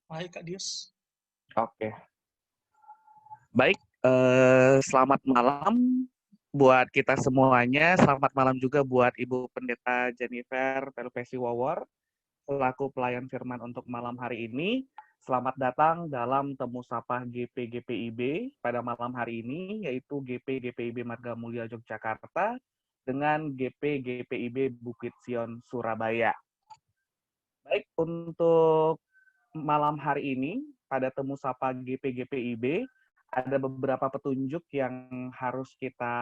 Hai Kak Dius. Oke, baik. Selamat malam buat kita semuanya. Selamat malam juga buat Ibu Pendeta Jennifer Pelupesi Wawor, selaku pelayan firman untuk malam hari ini. Selamat datang dalam Temu Sapa GP-GPIB pada malam hari ini, yaitu GP-GPIB Marga Mulia Yogyakarta dengan GP-GPIB Bukit Sion Surabaya. Baik, untuk malam hari ini, pada Temu Sapa GP-GPIB, ada beberapa petunjuk yang harus kita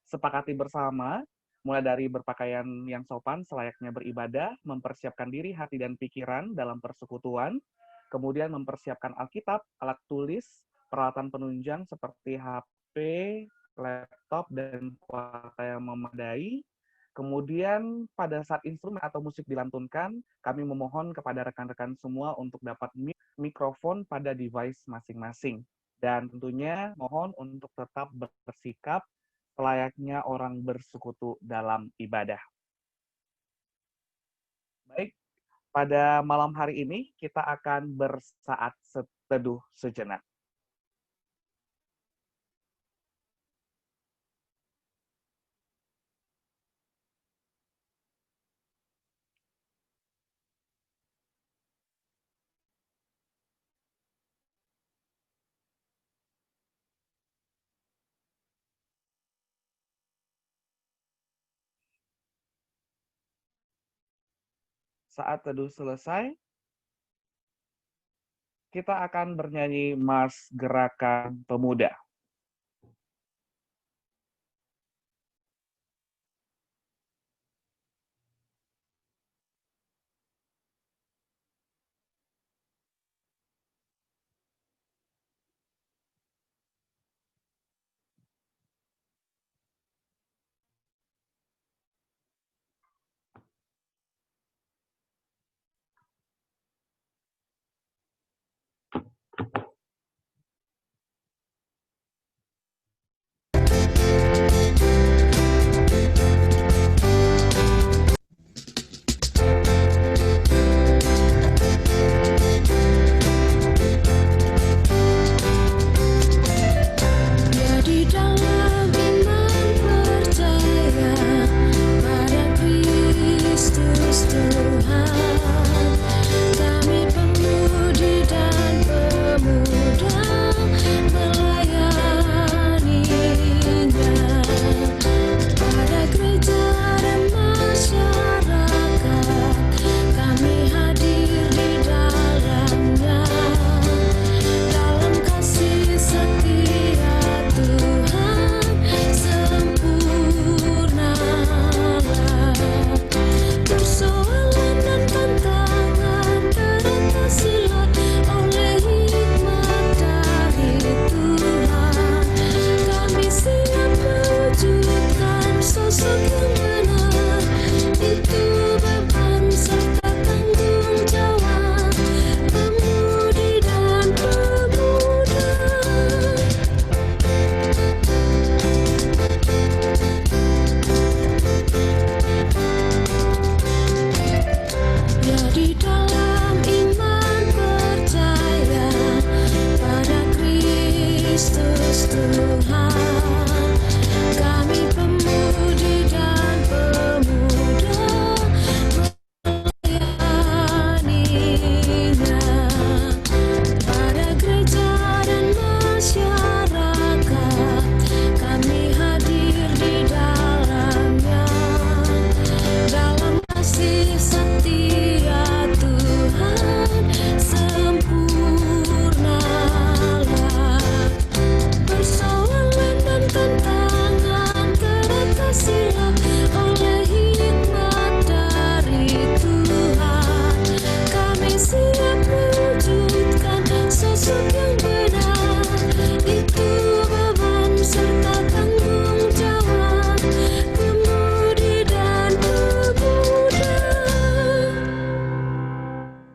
sepakati bersama, mulai dari berpakaian yang sopan selayaknya beribadah, mempersiapkan diri, hati, dan pikiran dalam persekutuan, kemudian mempersiapkan Alkitab, alat tulis, peralatan penunjang seperti HP, laptop, dan kuota yang memadai. Kemudian pada saat instrumen atau musik dilantunkan, kami memohon kepada rekan-rekan semua untuk dapat mikrofon pada device masing-masing. Dan tentunya mohon untuk tetap bersikap layaknya orang bersekutu dalam ibadah. Baik, pada malam hari ini kita akan bersaat teduh sejenak. Saat teduh selesai, kita akan bernyanyi Mars Gerakan Pemuda.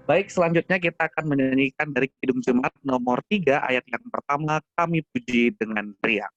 Baik, selanjutnya kita akan menyanyikan dari Kidung Jemaat nomor 3, ayat yang pertama, Kami Puji Dengan Teriak.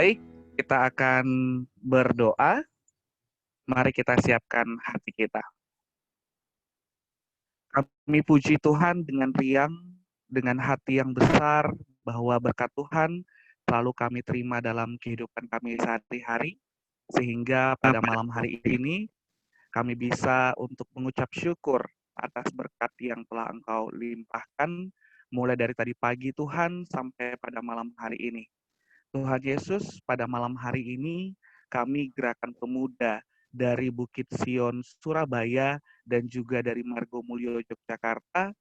Baik, kita akan berdoa. Mari kita siapkan hati kita. Kami puji Tuhan dengan riang, dengan hati yang besar, bahwa berkat Tuhan selalu kami terima dalam kehidupan kami sehari-hari, sehingga pada malam hari ini kami bisa untuk mengucap syukur atas berkat yang telah Engkau limpahkan, mulai dari tadi pagi Tuhan sampai pada malam hari ini. Tuhan Yesus, pada malam hari ini kami Gerakan Pemuda dari Bukit Sion, Surabaya, dan juga dari Margomulyo, Yogyakarta,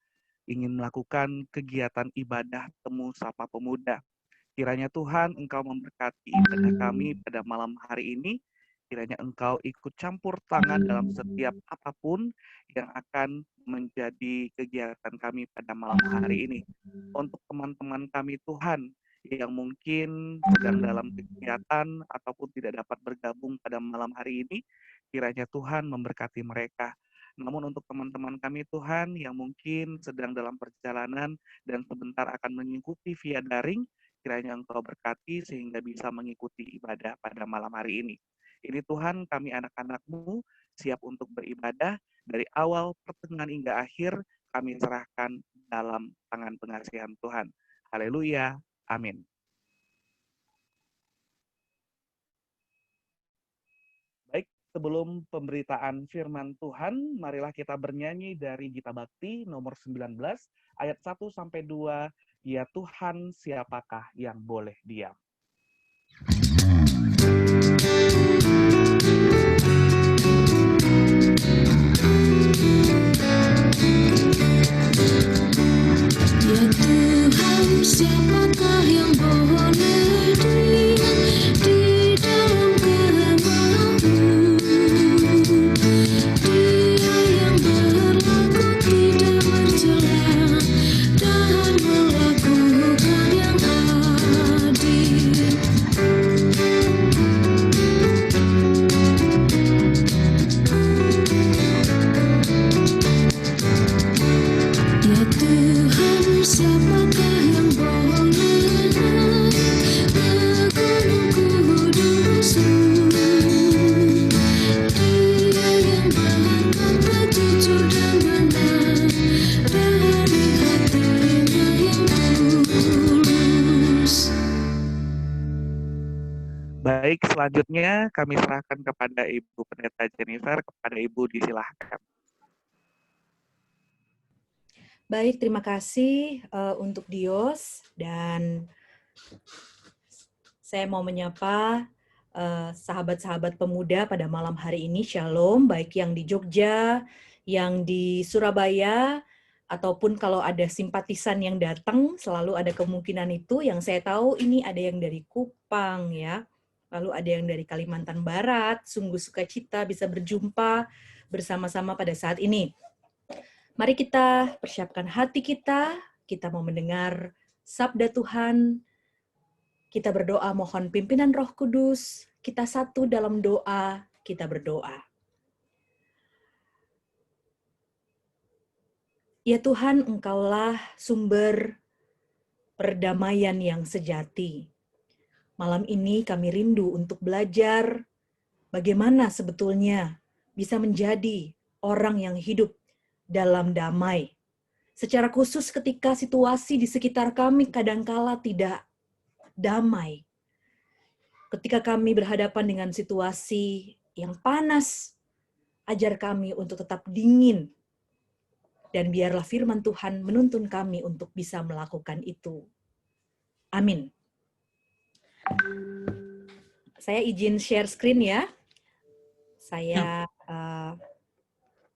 ingin melakukan kegiatan ibadah Temu Sapa Pemuda. Kiranya Tuhan Engkau memberkati ibadah kami pada malam hari ini. Kiranya Engkau ikut campur tangan dalam setiap apapun yang akan menjadi kegiatan kami pada malam hari ini. Untuk teman-teman kami Tuhan, yang mungkin sedang dalam kegiatan ataupun tidak dapat bergabung pada malam hari ini, kiranya Tuhan memberkati mereka. Namun untuk teman-teman kami Tuhan yang mungkin sedang dalam perjalanan dan sebentar akan mengikuti via daring, kiranya Engkau berkati sehingga bisa mengikuti ibadah pada malam hari ini. Ini Tuhan, kami anak-anak-Mu siap untuk beribadah dari awal, pertengahan hingga akhir, kami serahkan dalam tangan pengasihan Tuhan. Haleluya. Amin. Baik, sebelum pemberitaan firman Tuhan, marilah kita bernyanyi dari Gita Bakti nomor 19, ayat 1 sampai 2, Ya Tuhan, siapakah yang boleh diam? Ya Tuhan, siapakah yang boleh diam di dalam kehendak-Mu? Dia yang berlaku tidak bercela dan melakukan yang adil. Ya Tuhan, siapakah yang boleh naik ke gunung kudus-Mu? Dia yang berkata jujur dan benar dari hatinya yang tulus. Baik, selanjutnya kami serahkan kepada Ibu Pendeta Jennifer, kepada Ibu disilahkan. Baik, terima kasih untuk Dios, dan saya mau menyapa sahabat-sahabat pemuda pada malam hari ini. Shalom, baik yang di Jogja, yang di Surabaya, ataupun kalau ada simpatisan yang datang, selalu ada kemungkinan itu. Yang saya tahu ini ada yang dari Kupang, ya, lalu ada yang dari Kalimantan Barat. Sungguh sukacita bisa berjumpa bersama-sama pada saat ini. Mari kita persiapkan hati kita mau mendengar sabda Tuhan, kita berdoa mohon pimpinan Roh Kudus, kita satu dalam doa, kita berdoa. Ya Tuhan, Engkaulah sumber perdamaian yang sejati. Malam ini kami rindu untuk belajar bagaimana sebetulnya bisa menjadi orang yang hidup dalam damai. Secara khusus ketika situasi di sekitar kami kadangkala tidak damai. Ketika kami berhadapan dengan situasi yang panas, ajar kami untuk tetap dingin. Dan biarlah firman Tuhan menuntun kami untuk bisa melakukan itu. Amin. Saya izin share screen ya. Saya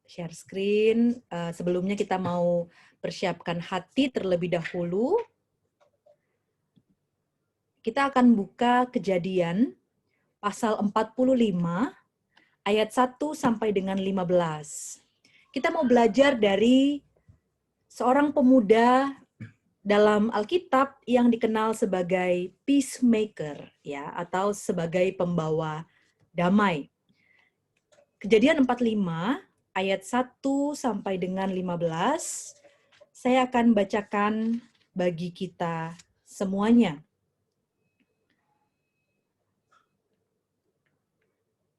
share screen. Sebelumnya kita mau persiapkan hati terlebih dahulu. Kita akan buka Kejadian pasal 45 ayat 1 sampai dengan 15. Kita mau belajar dari seorang pemuda dalam Alkitab yang dikenal sebagai peacemaker, ya, atau sebagai pembawa damai. Kejadian 45 ayat 1 sampai dengan 15, saya akan bacakan bagi kita semuanya.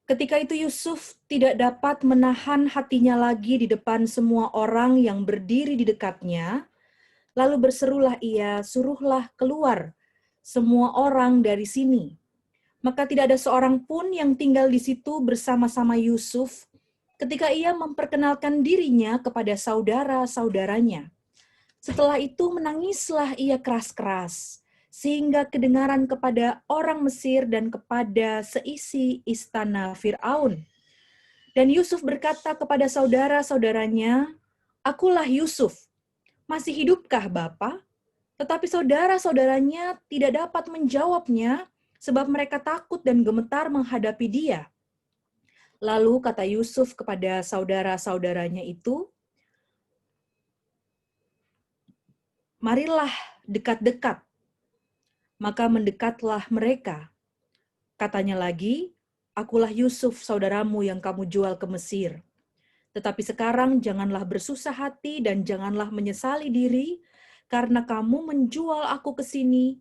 Ketika itu Yusuf tidak dapat menahan hatinya lagi di depan semua orang yang berdiri di dekatnya. Lalu berserulah ia, suruhlah keluar semua orang dari sini. Maka tidak ada seorang pun yang tinggal di situ bersama-sama Yusuf ketika ia memperkenalkan dirinya kepada saudara-saudaranya. Setelah itu menangislah ia keras-keras, sehingga kedengaran kepada orang Mesir dan kepada seisi istana Fir'aun. Dan Yusuf berkata kepada saudara-saudaranya, "Akulah Yusuf. Masih hidupkah Bapa?" Tetapi saudara-saudaranya tidak dapat menjawabnya, sebab mereka takut dan gemetar menghadapi dia. Lalu kata Yusuf kepada saudara-saudaranya itu, "Marilah dekat-dekat." Maka mendekatlah mereka. Katanya lagi, "Akulah Yusuf, saudaramu yang kamu jual ke Mesir. Tetapi sekarang janganlah bersusah hati dan janganlah menyesali diri, karena kamu menjual aku ke sini.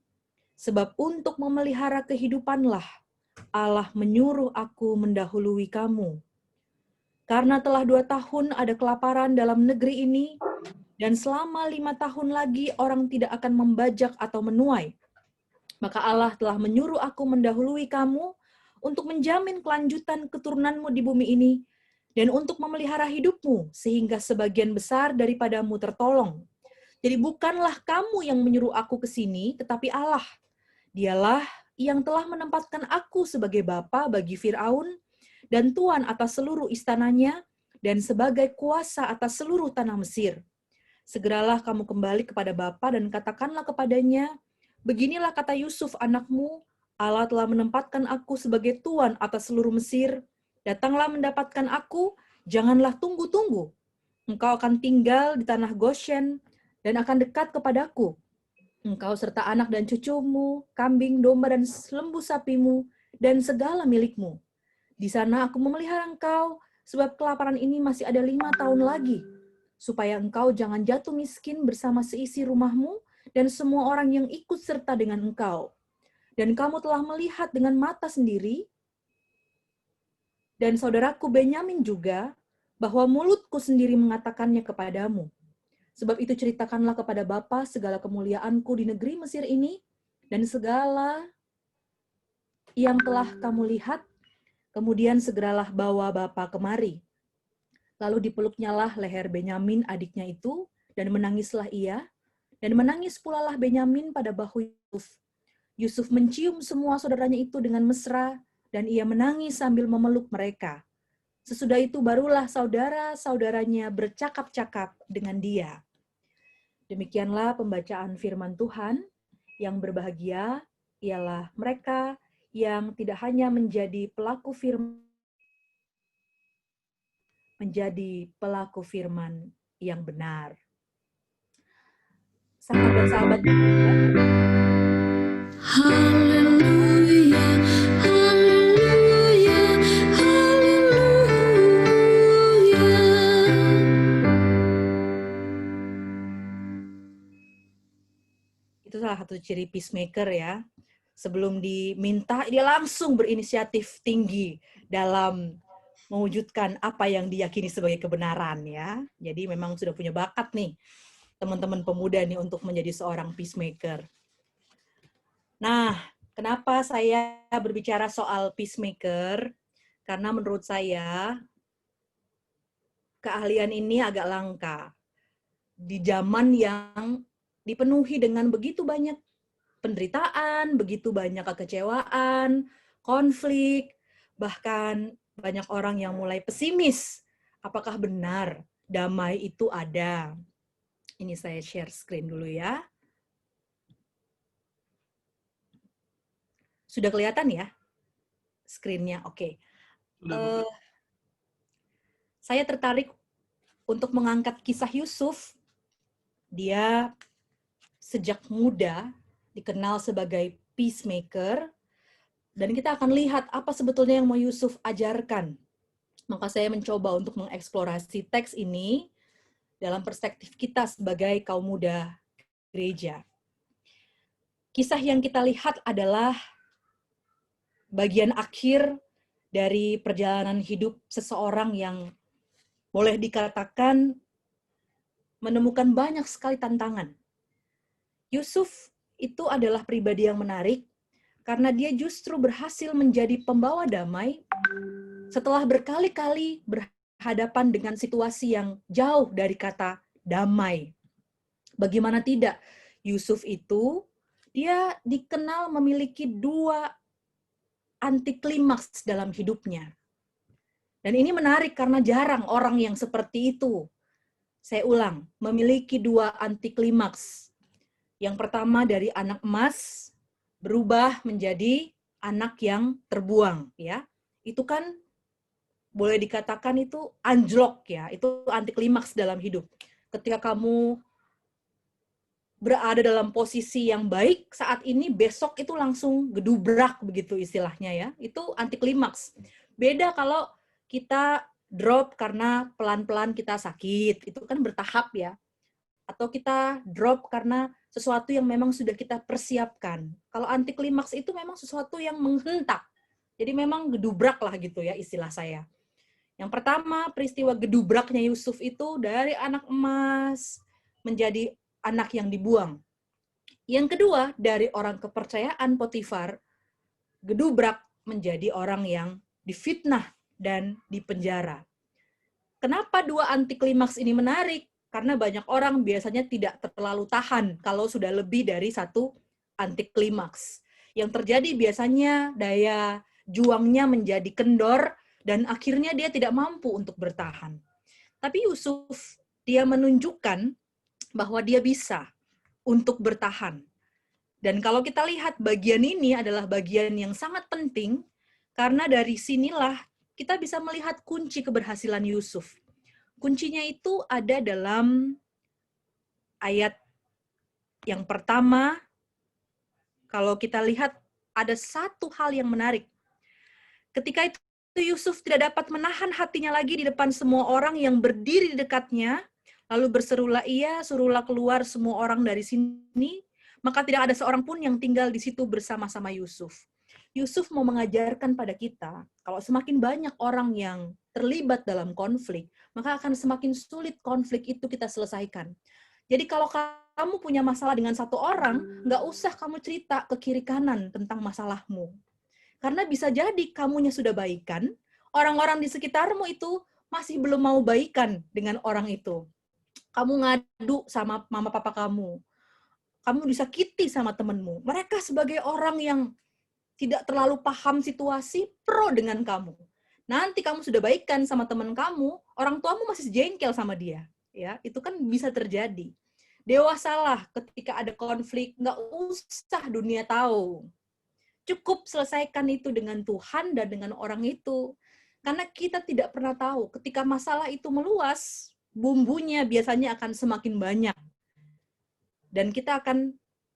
Sebab untuk memelihara kehidupanlah Allah menyuruh aku mendahului kamu. Karena telah 2 tahun ada kelaparan dalam negeri ini, dan selama 5 tahun lagi orang tidak akan membajak atau menuai. Maka Allah telah menyuruh aku mendahului kamu untuk menjamin kelanjutan keturunanmu di bumi ini, dan untuk memelihara hidupmu, sehingga sebagian besar daripadamu tertolong. Jadi bukanlah kamu yang menyuruh aku ke sini, tetapi Allah. Dialah yang telah menempatkan aku sebagai bapa bagi Fir'aun dan tuan atas seluruh istananya dan sebagai kuasa atas seluruh tanah Mesir. Segeralah kamu kembali kepada bapa dan katakanlah kepadanya, beginilah kata Yusuf anakmu, Allah telah menempatkan aku sebagai tuan atas seluruh Mesir. Datanglah mendapatkan aku, janganlah tunggu-tunggu. Engkau akan tinggal di tanah Goshen dan akan dekat kepadaku. Engkau serta anak dan cucumu, kambing, domba, dan lembu sapimu, dan segala milikmu. Di sana aku memelihara engkau, sebab kelaparan ini masih ada 5 tahun lagi, supaya engkau jangan jatuh miskin bersama seisi rumahmu dan semua orang yang ikut serta dengan engkau. Dan kamu telah melihat dengan mata sendiri, dan saudaraku Benyamin juga, bahwa mulutku sendiri mengatakannya kepadamu. Sebab itu ceritakanlah kepada Bapa segala kemuliaanku di negeri Mesir ini, dan segala yang telah kamu lihat, kemudian segeralah bawa Bapa kemari. Lalu dipeluknyalah leher Benyamin adiknya itu, dan menangislah ia, dan menangis pulalah Benyamin pada bahu Yusuf. Yusuf mencium semua saudaranya itu dengan mesra, dan ia menangis sambil memeluk mereka. Sesudah itu barulah saudara-saudaranya bercakap-cakap dengan dia. Demikianlah pembacaan firman Tuhan. Yang berbahagia ialah mereka yang tidak hanya menjadi pelaku firman yang benar. Sahabat-sahabat, Haleluya, haleluya, haleluya. itu salah satu ciri peacemaker ya. Sebelum diminta, dia langsung berinisiatif tinggi dalam mewujudkan apa yang diyakini sebagai kebenaran ya. Jadi memang sudah punya bakat nih teman-teman pemuda nih untuk menjadi seorang peacemaker. Nah, kenapa saya berbicara soal peacemaker? Karena menurut saya keahlian ini agak langka di zaman yang dipenuhi dengan begitu banyak penderitaan, begitu banyak kekecewaan, konflik, bahkan banyak orang yang mulai pesimis. Apakah benar damai itu ada? Ini saya share screen dulu ya. Sudah kelihatan ya screen-nya? Oke. Saya tertarik untuk mengangkat kisah Yusuf. Dia sejak muda dikenal sebagai peacemaker, dan kita akan lihat apa sebetulnya yang mau Yusuf ajarkan. Maka saya mencoba untuk mengeksplorasi teks ini dalam perspektif kita sebagai kaum muda gereja. Kisah yang kita lihat adalah bagian akhir dari perjalanan hidup seseorang yang boleh dikatakan menemukan banyak sekali tantangan. Yusuf itu adalah pribadi yang menarik karena dia justru berhasil menjadi pembawa damai setelah berkali-kali berhadapan dengan situasi yang jauh dari kata damai. Bagaimana tidak, Yusuf itu dia dikenal memiliki 2 anti klimaks dalam hidupnya. Dan ini menarik karena jarang orang yang seperti itu. Saya ulang, memiliki 2 anti klimaks. Yang pertama dari anak emas berubah menjadi anak yang terbuang, ya. Itu kan boleh dikatakan itu anjlok, ya. Itu anti klimaks dalam hidup. Ketika kamu berada dalam posisi yang baik saat ini, besok itu langsung gedubrak begitu istilahnya, ya. Itu anti klimaks. Beda kalau kita drop karena pelan-pelan kita sakit, itu kan bertahap, ya. Atau kita drop karena sesuatu yang memang sudah kita persiapkan. Kalau anti klimaks itu memang sesuatu yang menghentak. Jadi memang gedubrak lah gitu ya istilah saya. Yang pertama, peristiwa gedubraknya Yusuf itu dari anak emas menjadi anak yang dibuang. Yang kedua, dari orang kepercayaan Potifar, gedubrak menjadi orang yang difitnah dan dipenjara. Kenapa 2 anti klimaks ini menarik? Karena banyak orang biasanya tidak terlalu tahan kalau sudah lebih dari 1 anti klimaks. Yang terjadi biasanya daya juangnya menjadi kendor dan akhirnya dia tidak mampu untuk bertahan. Tapi Yusuf, dia menunjukkan bahwa dia bisa untuk bertahan. Dan kalau kita lihat bagian ini adalah bagian yang sangat penting karena dari sinilah kita bisa melihat kunci keberhasilan Yusuf. Kuncinya itu ada dalam ayat yang pertama. Kalau kita lihat ada satu hal yang menarik. Ketika itu Yusuf tidak dapat menahan hatinya lagi di depan semua orang yang berdiri di dekatnya, lalu berserulah ia, suruhlah keluar semua orang dari sini, maka tidak ada seorang pun yang tinggal di situ bersama-sama Yusuf. Yusuf mau mengajarkan pada kita, kalau semakin banyak orang yang terlibat dalam konflik, maka akan semakin sulit konflik itu kita selesaikan. Jadi kalau kamu punya masalah dengan satu orang, nggak usah kamu cerita ke kiri kanan tentang masalahmu. Karena bisa jadi kamunya sudah baikan, orang-orang di sekitarmu itu masih belum mau baikan dengan orang itu. Kamu ngadu sama mama papa kamu disakiti sama temanmu. Mereka sebagai orang yang tidak terlalu paham situasi, pro dengan kamu. Nanti kamu sudah baikan sama teman kamu, orang tuamu masih jengkel sama dia. Ya, itu kan bisa terjadi. Dewasalah ketika ada konflik, nggak usah dunia tahu. Cukup selesaikan itu dengan Tuhan dan dengan orang itu. Karena kita tidak pernah tahu, ketika masalah itu meluas, bumbunya biasanya akan semakin banyak. Dan kita akan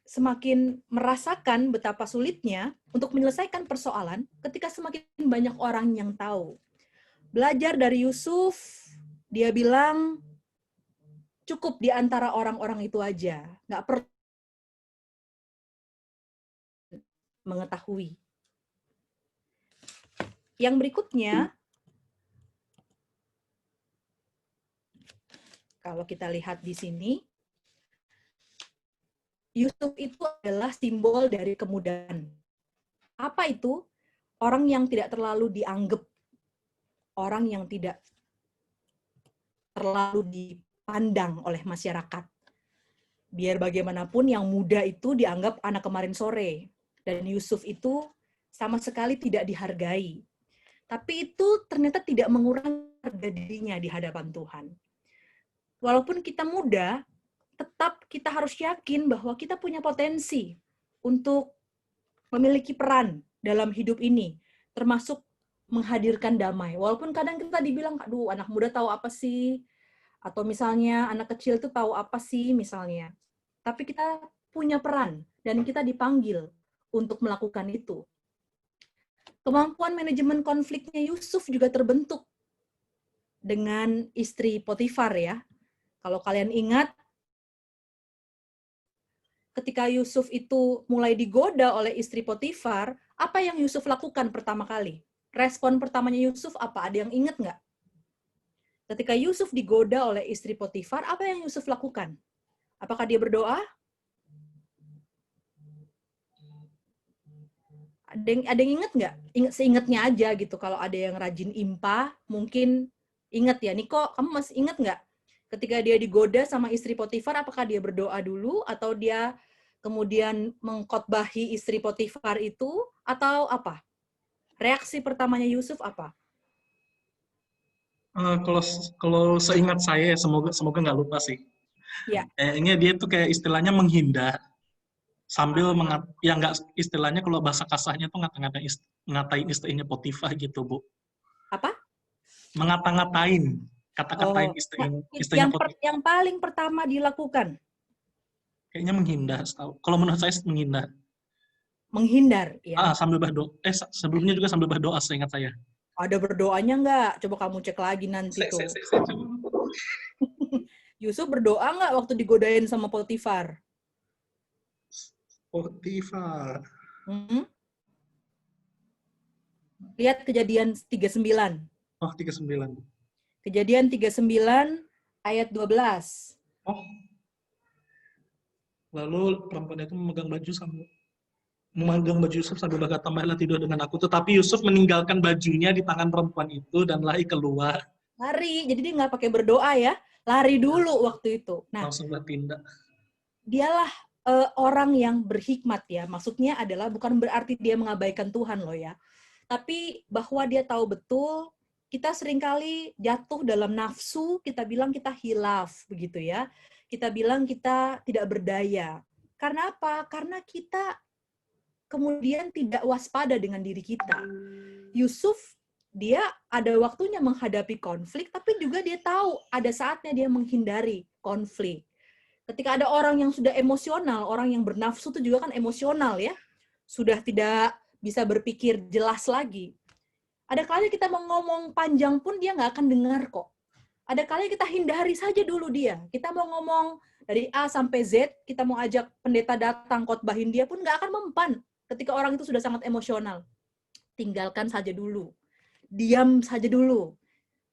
semakin merasakan betapa sulitnya untuk menyelesaikan persoalan ketika semakin banyak orang yang tahu. Belajar dari Yusuf, dia bilang, cukup di antara orang-orang itu aja. Nggak perlu mengetahui. Yang berikutnya, kalau kita lihat di sini, Yusuf itu adalah simbol dari kemudahan. Apa itu? Orang yang tidak terlalu dianggap, orang yang tidak terlalu dipandang oleh masyarakat. Biar bagaimanapun yang muda itu dianggap anak kemarin sore. Dan Yusuf itu sama sekali tidak dihargai. Tapi itu ternyata tidak mengurangi harga dirinya di hadapan Tuhan. Walaupun kita muda, tetap kita harus yakin bahwa kita punya potensi untuk memiliki peran dalam hidup ini, termasuk menghadirkan damai. Walaupun kadang kita dibilang, aduh anak muda tahu apa sih? Atau misalnya anak kecil itu tahu apa sih misalnya. Tapi kita punya peran dan kita dipanggil untuk melakukan itu. Kemampuan manajemen konfliknya Yusuf juga terbentuk dengan istri Potifar ya. Kalau kalian ingat, ketika Yusuf itu mulai digoda oleh istri Potifar, apa yang Yusuf lakukan pertama kali? respon pertamanya Yusuf apa? Ada yang ingat nggak? Ketika Yusuf digoda oleh istri Potifar, apa yang Yusuf lakukan? Apakah dia berdoa? Ada yang ingat nggak? Ingat seingatnya aja gitu. Kalau ada yang rajin impa, mungkin ingat ya. Niko, kamu masih ingat nggak? Ketika dia digoda sama istri Potifar, apakah dia berdoa dulu atau dia kemudian mengkhotbahi istri Potifar itu atau apa? Reaksi pertamanya Yusuf apa? Kalau kalau seingat saya, semoga nggak lupa sih. Ya. Kayaknya dia tuh kayak istilahnya menghindar sambil ya nggak, istilahnya kalau bahasa kasarnya tuh ngatain istrinya Potifar gitu, Bu. Apa? Mengata-ngatain, kata-katain istrinya Potifar. Yang paling pertama dilakukan Kayaknya menghindar, setahu. Kalau menurut saya menghindar. menghindar, ya. Sambil berdoa. Sebelumnya juga sambil berdoa, seingat saya. Ada berdoanya nggak? Coba kamu cek lagi nanti tuh. Yusuf berdoa nggak waktu digodain sama Potifar? Potifar. Lihat Kejadian 39. Oh, 39. Kejadian 39 ayat 12. Oh. Lalu perempuan itu memegang baju Yusuf sambil berkata, "Marilah tidur dengan aku." Tetapi Yusuf meninggalkan bajunya di tangan perempuan itu dan lari keluar. Lari, jadi dia nggak pakai berdoa ya. Lari dulu waktu itu. Nah, langsung bertindak. Dialah orang yang berhikmat ya. Maksudnya adalah bukan berarti dia mengabaikan Tuhan loh ya. Tapi bahwa dia tahu betul, kita seringkali jatuh dalam nafsu, kita bilang kita hilaf begitu ya. Kita bilang kita tidak berdaya. Karena apa? Karena kita kemudian tidak waspada dengan diri kita. Yusuf, dia ada waktunya menghadapi konflik, tapi juga dia tahu ada saatnya dia menghindari konflik. Ketika ada orang yang sudah emosional, orang yang bernafsu itu juga kan emosional ya, sudah tidak bisa berpikir jelas lagi. Ada kali kita mau ngomong panjang pun dia nggak akan dengar kok. Ada kali kita hindari saja dulu dia. Kita mau ngomong dari A sampai Z, kita mau ajak pendeta datang khotbahin dia pun nggak akan mempan ketika orang itu sudah sangat emosional. Tinggalkan saja dulu. Diam saja dulu.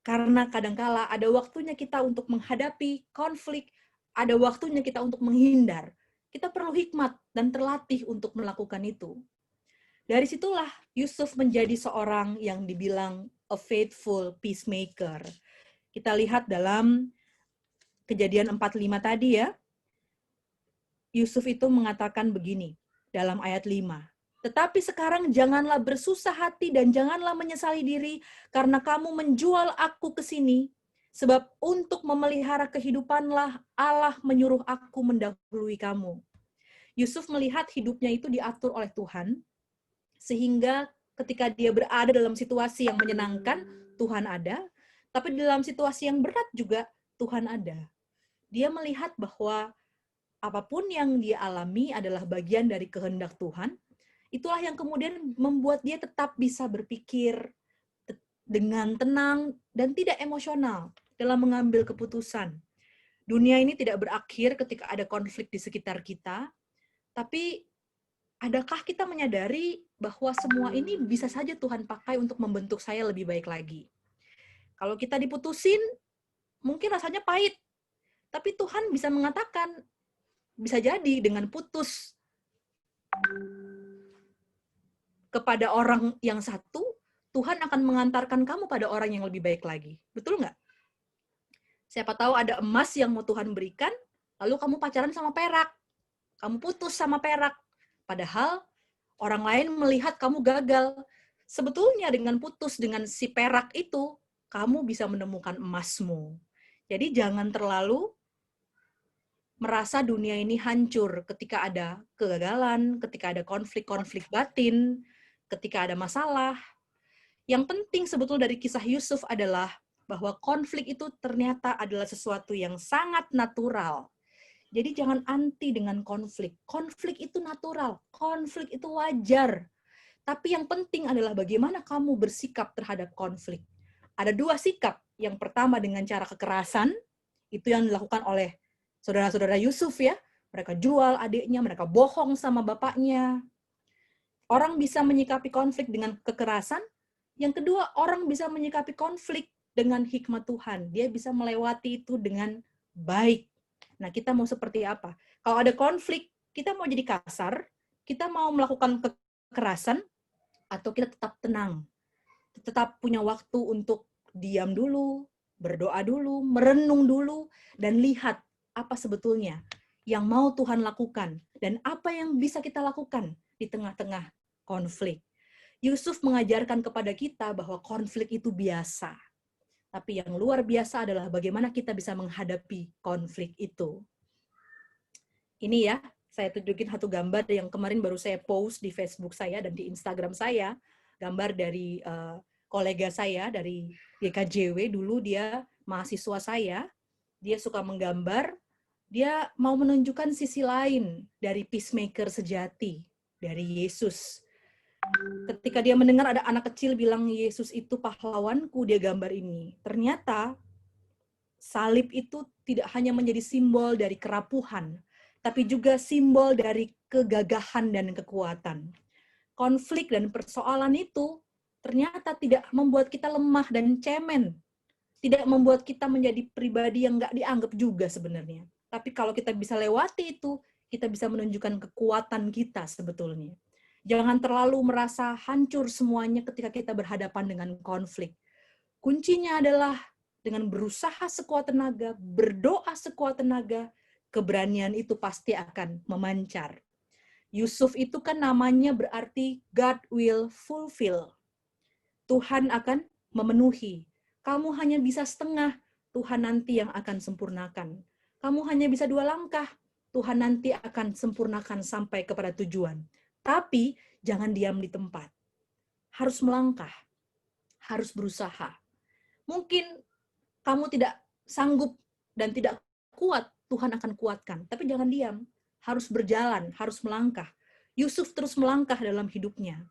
Karena kadangkala ada waktunya kita untuk menghadapi konflik, ada waktunya kita untuk menghindar. Kita perlu hikmat dan terlatih untuk melakukan itu. Dari situlah Yusuf menjadi seorang yang dibilang a faithful peacemaker. Kita lihat dalam Kejadian 45 tadi ya. Yusuf itu mengatakan begini dalam ayat 5. Tetapi sekarang janganlah bersusah hati dan janganlah menyesali diri karena kamu menjual aku ke sini. Sebab untuk memelihara kehidupanlah Allah menyuruh aku mendahului kamu. Yusuf melihat hidupnya itu diatur oleh Tuhan, sehingga ketika dia berada dalam situasi yang menyenangkan, Tuhan ada, tapi dalam situasi yang berat juga, Tuhan ada. Dia melihat bahwa apapun yang dia alami adalah bagian dari kehendak Tuhan. Itulah yang kemudian membuat dia tetap bisa berpikir dengan tenang dan tidak emosional dalam mengambil keputusan. Dunia ini tidak berakhir ketika ada konflik di sekitar kita, tapi adakah kita menyadari bahwa semua ini bisa saja Tuhan pakai untuk membentuk saya lebih baik lagi? Kalau kita diputusin, mungkin rasanya pahit, tapi Tuhan bisa mengatakan, bisa jadi dengan putus kepada orang yang satu, Tuhan akan mengantarkan kamu pada orang yang lebih baik lagi. Betul nggak? Siapa tahu ada emas yang mau Tuhan berikan, lalu kamu pacaran sama perak. Kamu putus sama perak. Padahal orang lain melihat kamu gagal. Sebetulnya dengan putus dengan si perak itu, kamu bisa menemukan emasmu. Jadi jangan terlalu merasa dunia ini hancur ketika ada kegagalan, ketika ada konflik-konflik batin, ketika ada masalah. Yang penting sebetulnya dari kisah Yusuf adalah bahwa konflik itu ternyata adalah sesuatu yang sangat natural. Jadi jangan anti dengan konflik. Konflik itu natural, konflik itu wajar. Tapi yang penting adalah bagaimana kamu bersikap terhadap konflik. Ada dua sikap. Yang pertama dengan cara kekerasan, itu yang dilakukan oleh saudara-saudara Yusuf ya. Mereka jual adiknya, mereka bohong sama bapaknya. Orang bisa menyikapi konflik dengan kekerasan, Yang kedua, orang bisa menyikapi konflik dengan hikmat Tuhan. Dia bisa melewati itu dengan baik. Nah, kita mau seperti apa? Kalau ada konflik, kita mau jadi kasar, kita mau melakukan kekerasan, atau kita tetap tenang, tetap punya waktu untuk diam dulu, berdoa dulu, merenung dulu, dan lihat apa sebetulnya yang mau Tuhan lakukan, dan apa yang bisa kita lakukan di tengah-tengah konflik. Yusuf mengajarkan kepada kita bahwa konflik itu biasa. Tapi yang luar biasa adalah bagaimana kita bisa menghadapi konflik itu. Ini ya, saya tunjukin satu gambar yang kemarin baru saya post di Facebook saya dan di Instagram saya. Gambar dari kolega saya dari GKJW, dulu dia mahasiswa saya. Dia suka menggambar, dia mau menunjukkan sisi lain dari peacemaker sejati, dari Yesus. Ketika dia mendengar ada anak kecil bilang Yesus itu pahlawanku, dia gambar ini. Ternyata salib itu tidak hanya menjadi simbol dari kerapuhan, tapi juga simbol dari kegagahan dan kekuatan. Konflik dan persoalan itu ternyata tidak membuat kita lemah dan cemen. Tidak membuat kita menjadi pribadi yang nggak dianggap juga sebenarnya. Tapi kalau kita bisa lewati itu, kita bisa menunjukkan kekuatan kita sebetulnya. Jangan terlalu merasa hancur semuanya ketika kita berhadapan dengan konflik. Kuncinya adalah dengan berusaha sekuat tenaga, berdoa sekuat tenaga, keberanian itu pasti akan memancar. Yusuf itu kan namanya berarti God will fulfill. Tuhan akan memenuhi. Kamu hanya bisa setengah, Tuhan nanti yang akan sempurnakan. Kamu hanya bisa 2 langkah, Tuhan nanti akan sempurnakan sampai kepada tujuan. Tapi jangan diam di tempat. Harus melangkah. Harus berusaha. Mungkin kamu tidak sanggup dan tidak kuat, Tuhan akan kuatkan. Tapi jangan diam. Harus berjalan, harus melangkah. Yusuf terus melangkah dalam hidupnya.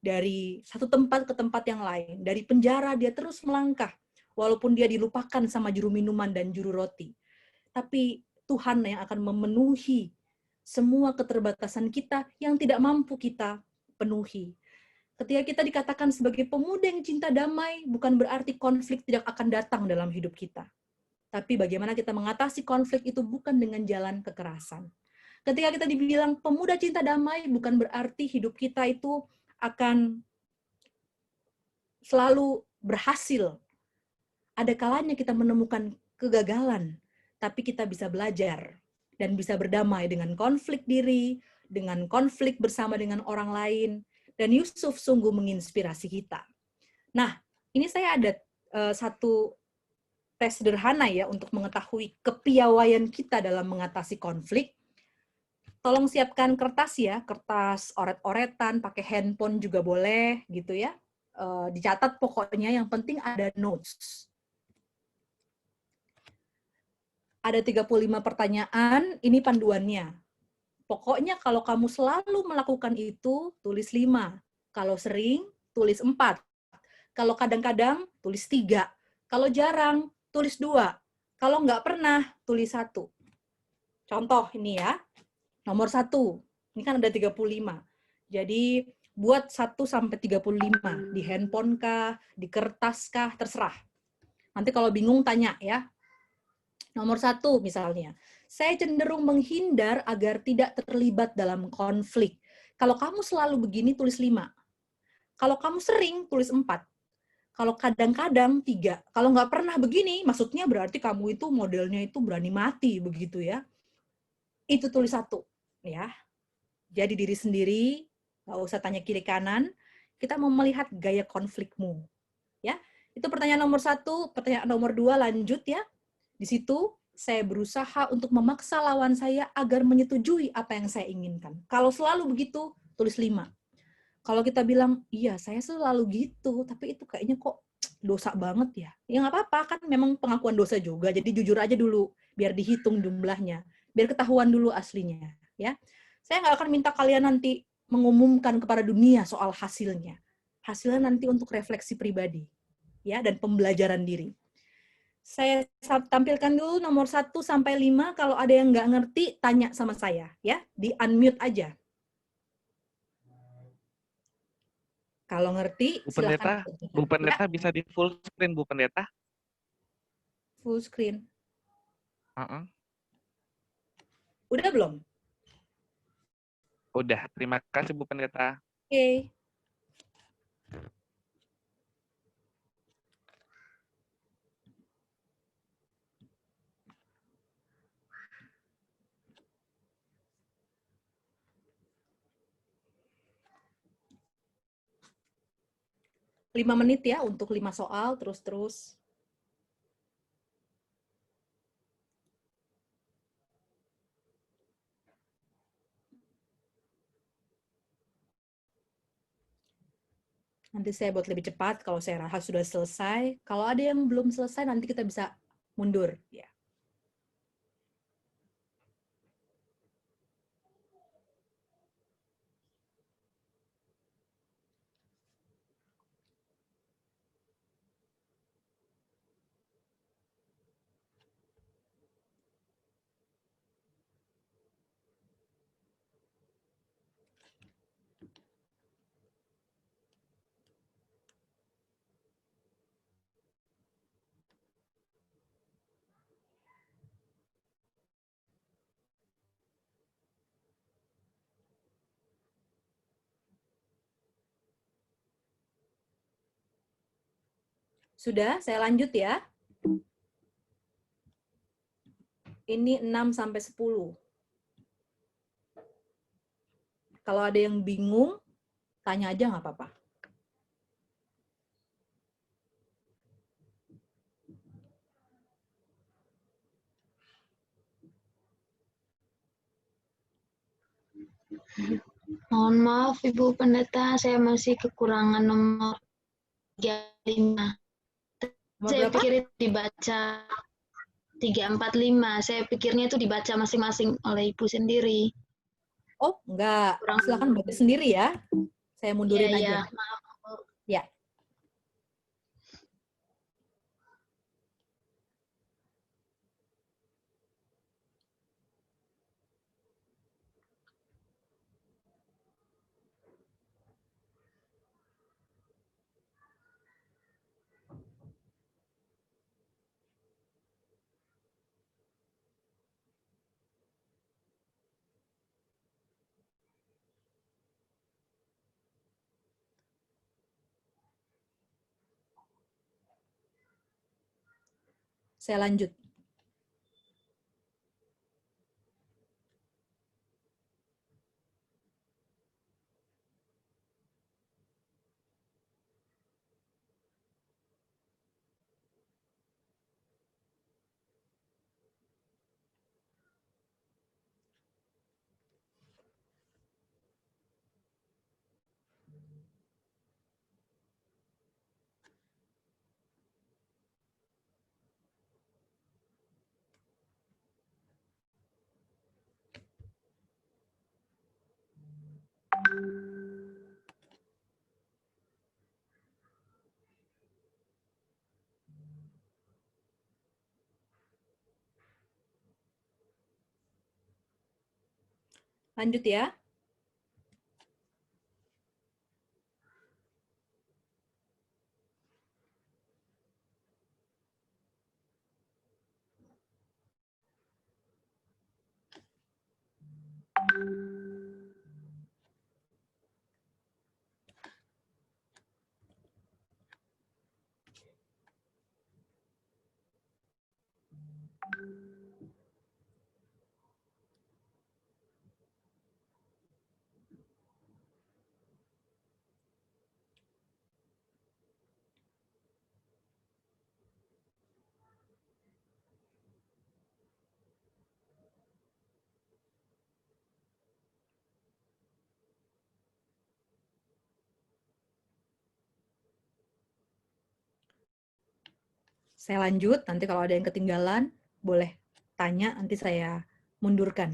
Dari satu tempat ke tempat yang lain. Dari penjara dia terus melangkah. Walaupun dia dilupakan sama juru minuman dan juru roti. Tapi Tuhan yang akan memenuhi semua keterbatasan kita yang tidak mampu kita penuhi. Ketika kita dikatakan sebagai pemuda yang cinta damai, bukan berarti konflik tidak akan datang dalam hidup kita. Tapi bagaimana kita mengatasi konflik itu bukan dengan jalan kekerasan. Ketika kita dibilang pemuda cinta damai, bukan berarti hidup kita itu akan selalu berhasil. Ada kalanya kita menemukan kegagalan, tapi kita bisa belajar dan bisa berdamai dengan konflik diri, dengan konflik bersama dengan orang lain, dan Yusuf sungguh menginspirasi kita. Nah, ini saya ada satu tes sederhana ya untuk mengetahui kepiawaian kita dalam mengatasi konflik. Tolong siapkan kertas ya, kertas oret-oretan, pakai handphone juga boleh gitu ya. Dicatat pokoknya, yang penting ada notes. Ada 35 pertanyaan, ini panduannya. Pokoknya kalau kamu selalu melakukan itu, tulis 5. Kalau sering, tulis 4. Kalau kadang-kadang, tulis 3. Kalau jarang, tulis 2. Kalau nggak pernah, tulis 1. Contoh ini ya, nomor 1. Ini kan ada 35. Jadi, buat 1-35. Di handphone kah, di kertas kah, terserah. Nanti kalau bingung, tanya ya. Nomor 1 misalnya, saya cenderung menghindar agar tidak terlibat dalam konflik. Kalau kamu selalu begini, tulis 5. Kalau kamu sering, tulis 4. Kalau kadang-kadang, 3. Kalau nggak pernah begini, maksudnya berarti kamu itu modelnya itu berani mati, begitu ya. Itu tulis 1. Ya. Jadi diri sendiri, nggak usah tanya kiri kanan, kita mau melihat gaya konflikmu. Ya. Itu pertanyaan nomor 1, pertanyaan nomor 2 lanjut ya. Di situ saya berusaha untuk memaksa lawan saya agar menyetujui apa yang saya inginkan. Kalau selalu begitu, tulis 5. Kalau kita bilang, iya saya selalu gitu, tapi itu kayaknya kok dosa banget ya. Ya nggak apa-apa, kan memang pengakuan dosa juga, jadi jujur aja dulu, biar dihitung jumlahnya, biar ketahuan dulu aslinya. Ya, saya nggak akan minta kalian nanti mengumumkan kepada dunia soal hasilnya. Hasilnya nanti untuk refleksi pribadi, ya, dan pembelajaran diri. Saya tampilkan dulu nomor 1-5. Kalau ada yang nggak ngerti, tanya sama saya. Ya, di unmute aja. Kalau ngerti, Bu silakan. Pendeta, Bu Ya, Pendeta bisa di full screen Bu Pendeta? full screen. Heeh. Udah belum? Udah, terima kasih Bu Pendeta. Oke. Lima menit ya untuk 5 soal terus-terus. Nanti saya buat lebih cepat kalau saya rasa sudah selesai. Kalau ada yang belum selesai nanti kita bisa mundur ya. Sudah, saya lanjut ya. Ini 6 sampai 10. Kalau ada yang bingung, tanya aja nggak apa-apa. Mohon maaf Ibu Pendeta, saya masih kekurangan nomor 35. Nomor Saya berapa? pikir itu dibaca 345. Saya pikirnya itu dibaca masing-masing oleh Ibu sendiri. Oh, enggak. Kurang. Silakan baca sendiri ya. Saya mundurin Iya, aja. iya, maaf Bu. Ya. Saya lanjut. Lanjut ya. Saya lanjut, nanti kalau ada yang ketinggalan, boleh tanya, nanti saya mundurkan.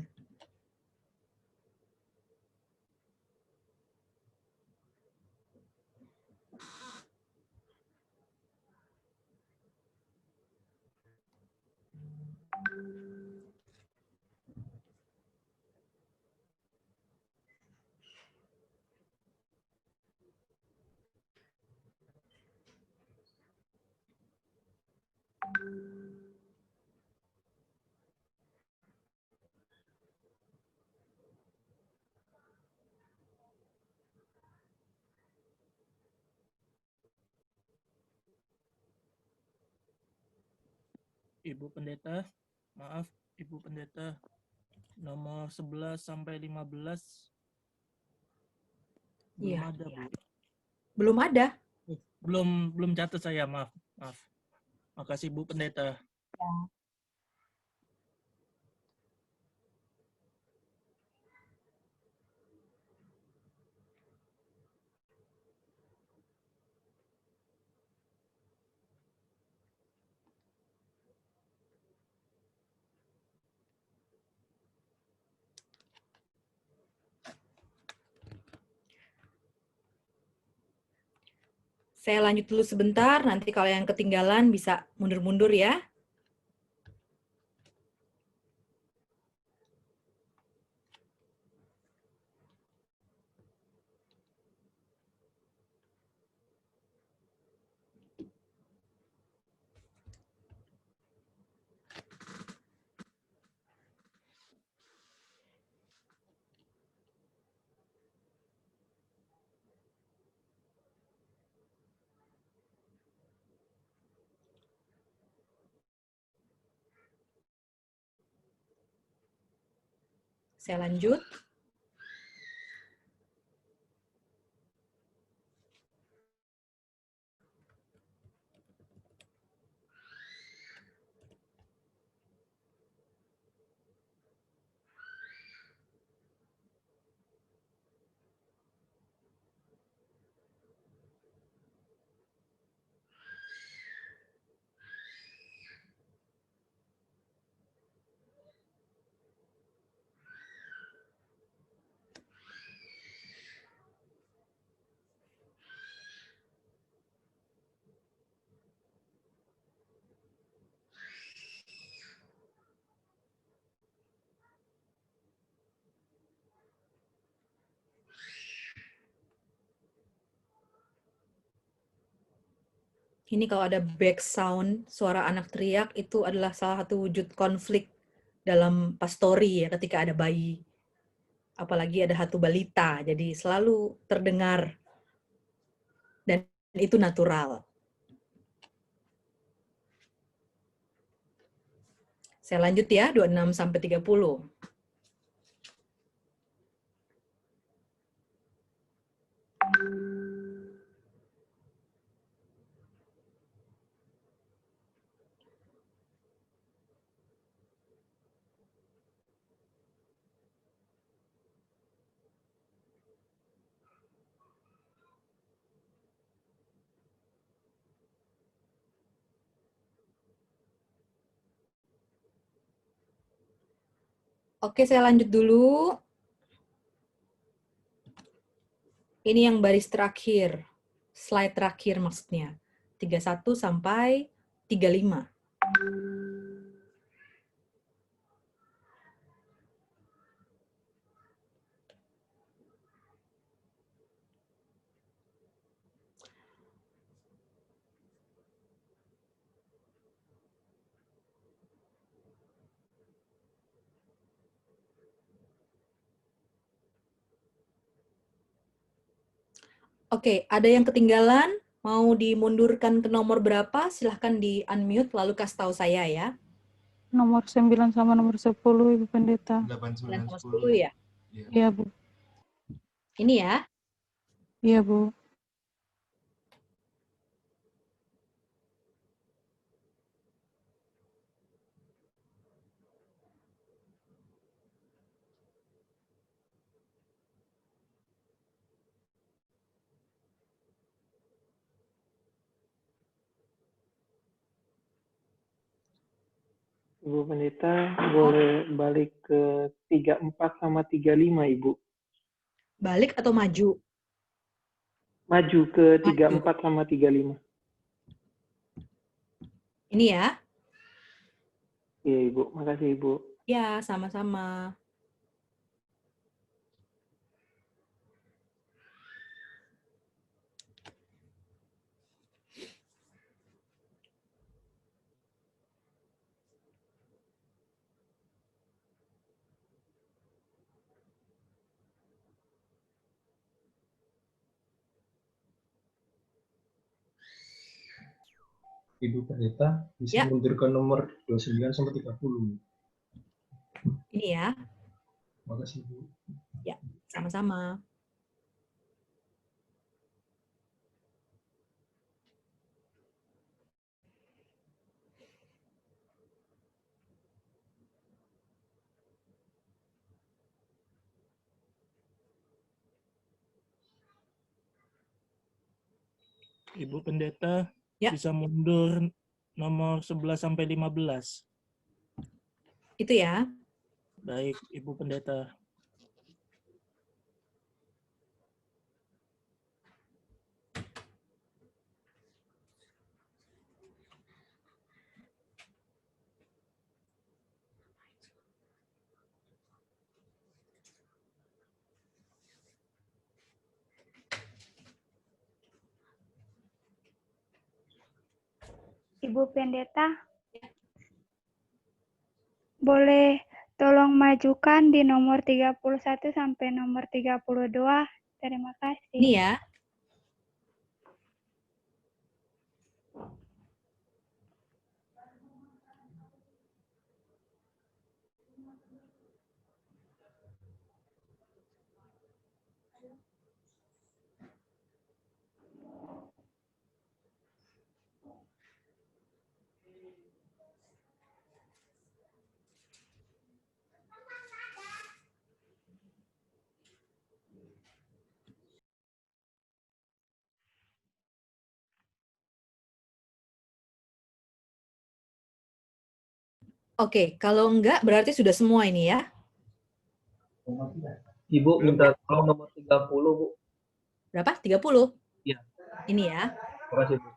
Ibu Pendeta, maaf Ibu Pendeta, nomor 11 sampai 15 belum Iya. ada, Bu. Belum ada. Belum catat saya, maaf. Makasih Bu Pendeta. Saya lanjut dulu sebentar, nanti kalau yang ketinggalan bisa mundur-mundur ya. Saya lanjut. Ini kalau ada back sound, suara anak teriak, itu adalah salah satu wujud konflik dalam pastori ya, ketika ada bayi. Apalagi ada hatu balita, jadi selalu terdengar. Dan itu natural. Saya lanjut ya, 26 sampai 30. Oke, saya lanjut dulu. Ini yang baris terakhir. Slide terakhir maksudnya. 31 sampai 35. Oke, ada yang ketinggalan? Mau dimundurkan ke nomor berapa? Silahkan di-unmute, lalu kasih tahu saya ya. Nomor 9 sama nomor 10, Ibu Pendeta. 9 8, 9, sama 10. 10 ya? Iya, Bu. Ini ya. Iya, Bu. Ibu Pendeta boleh balik ke 34 sama 35, Ibu. Balik atau maju? Maju ke Maju. 34 sama 35. Ini ya. Iya, Ibu. Makasih, Ibu. Ya, sama-sama. Ibu Pendeta bisa Ya. mundur ke nomor 29 sampai 30. Ini ya. Makasih Bu. Ya, sama-sama. Ibu Pendeta Ya. bisa mundur nomor 11 sampai 15. Itu ya. Baik, Ibu Pendeta. Ibu Pendeta, boleh tolong majukan di nomor 31 sampai nomor 32. Terima kasih. Ini ya. Oke, kalau enggak berarti sudah semua ini ya. Ibu minta tolong nomor 30, Bu. Berapa? 30? Iya. Ini ya. Terima kasih, Bu.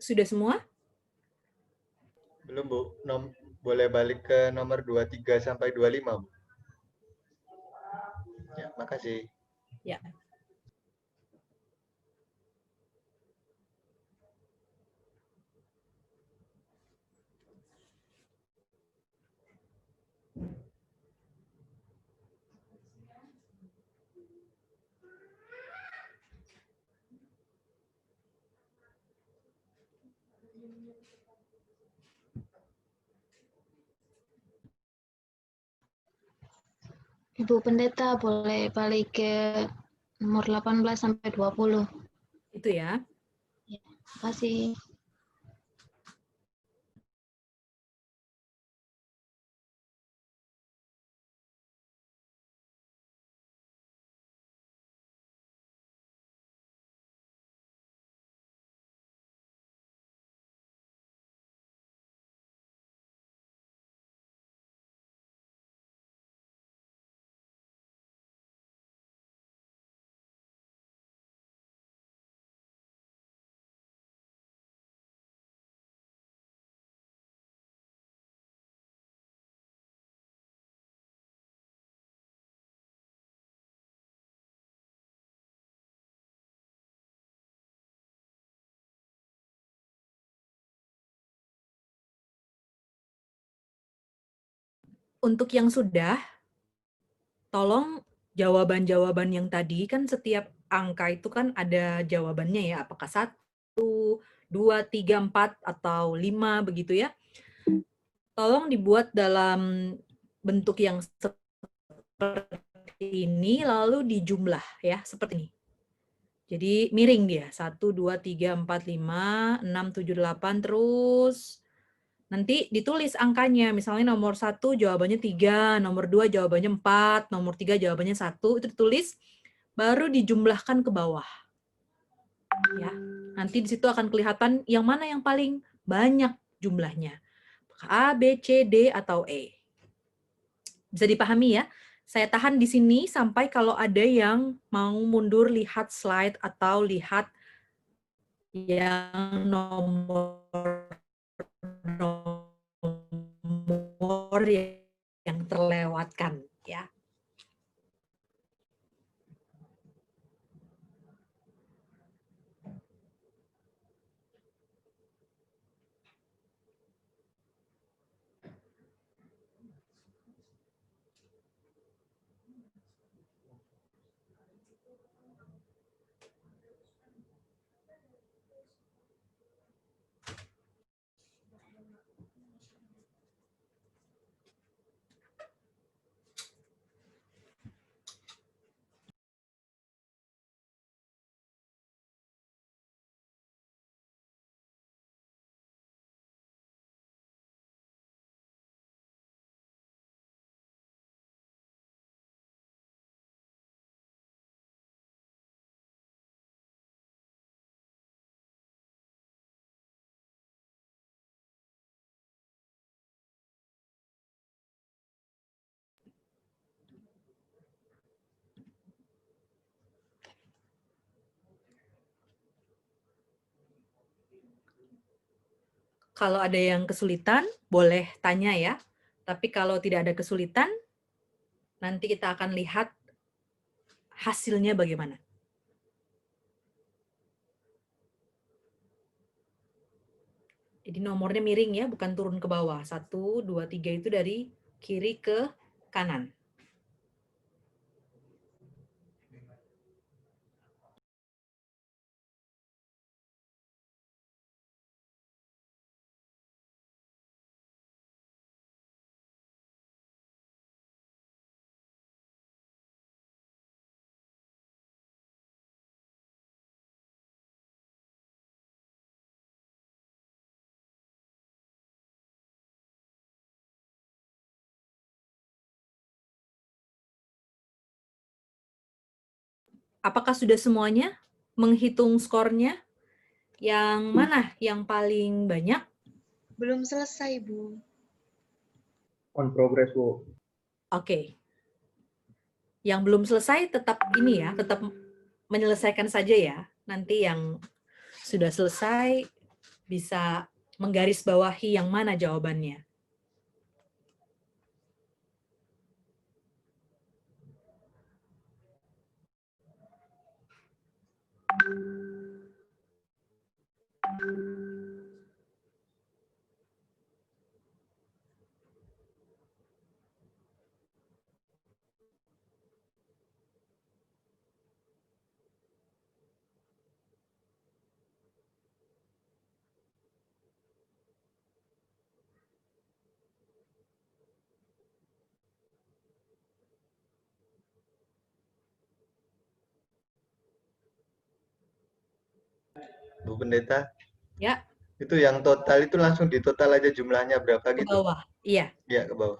Sudah semua? Belum, Bu. Boleh balik ke nomor 23 sampai 25, Bu. Ya, makasih. Ya. Ibu Pendeta boleh balik ke nomor 18 sampai 20. Itu ya. Ya, terima kasih. Untuk yang sudah, tolong jawaban-jawaban yang tadi, kan setiap angka itu kan ada jawabannya ya, apakah 1, 2, 3, 4, atau 5 begitu ya. Tolong dibuat dalam bentuk yang seperti ini, lalu dijumlah ya, seperti ini. Jadi miring dia, 1, 2, 3, 4, 5, 6, 7, 8, terus nanti ditulis angkanya, misalnya nomor 1 jawabannya 3, nomor 2 jawabannya 4, nomor 3 jawabannya 1, itu ditulis, baru dijumlahkan ke bawah. Ya, nanti di situ akan kelihatan yang mana yang paling banyak jumlahnya. A, B, C, D, atau E. Bisa dipahami ya? Saya tahan di sini sampai kalau ada yang mau mundur lihat slide atau lihat yang nomor yang terlewatkan ya. Kalau ada yang kesulitan, boleh tanya ya. Tapi kalau tidak ada kesulitan, nanti kita akan lihat hasilnya bagaimana. Jadi nomornya miring ya, bukan turun ke bawah. 1, 2, 3 itu dari kiri ke kanan. Apakah sudah semuanya menghitung skornya? Yang mana yang paling banyak? Belum selesai, Bu. On progress, Bu. Oke. Yang belum selesai tetap ini ya, tetap menyelesaikan saja ya. Nanti yang sudah selesai bisa menggarisbawahi yang mana jawabannya. Bu Pendeta, Ya, itu yang total itu langsung ditotal aja jumlahnya berapa ke gitu? bawah. Iya. Iya, ke bawah.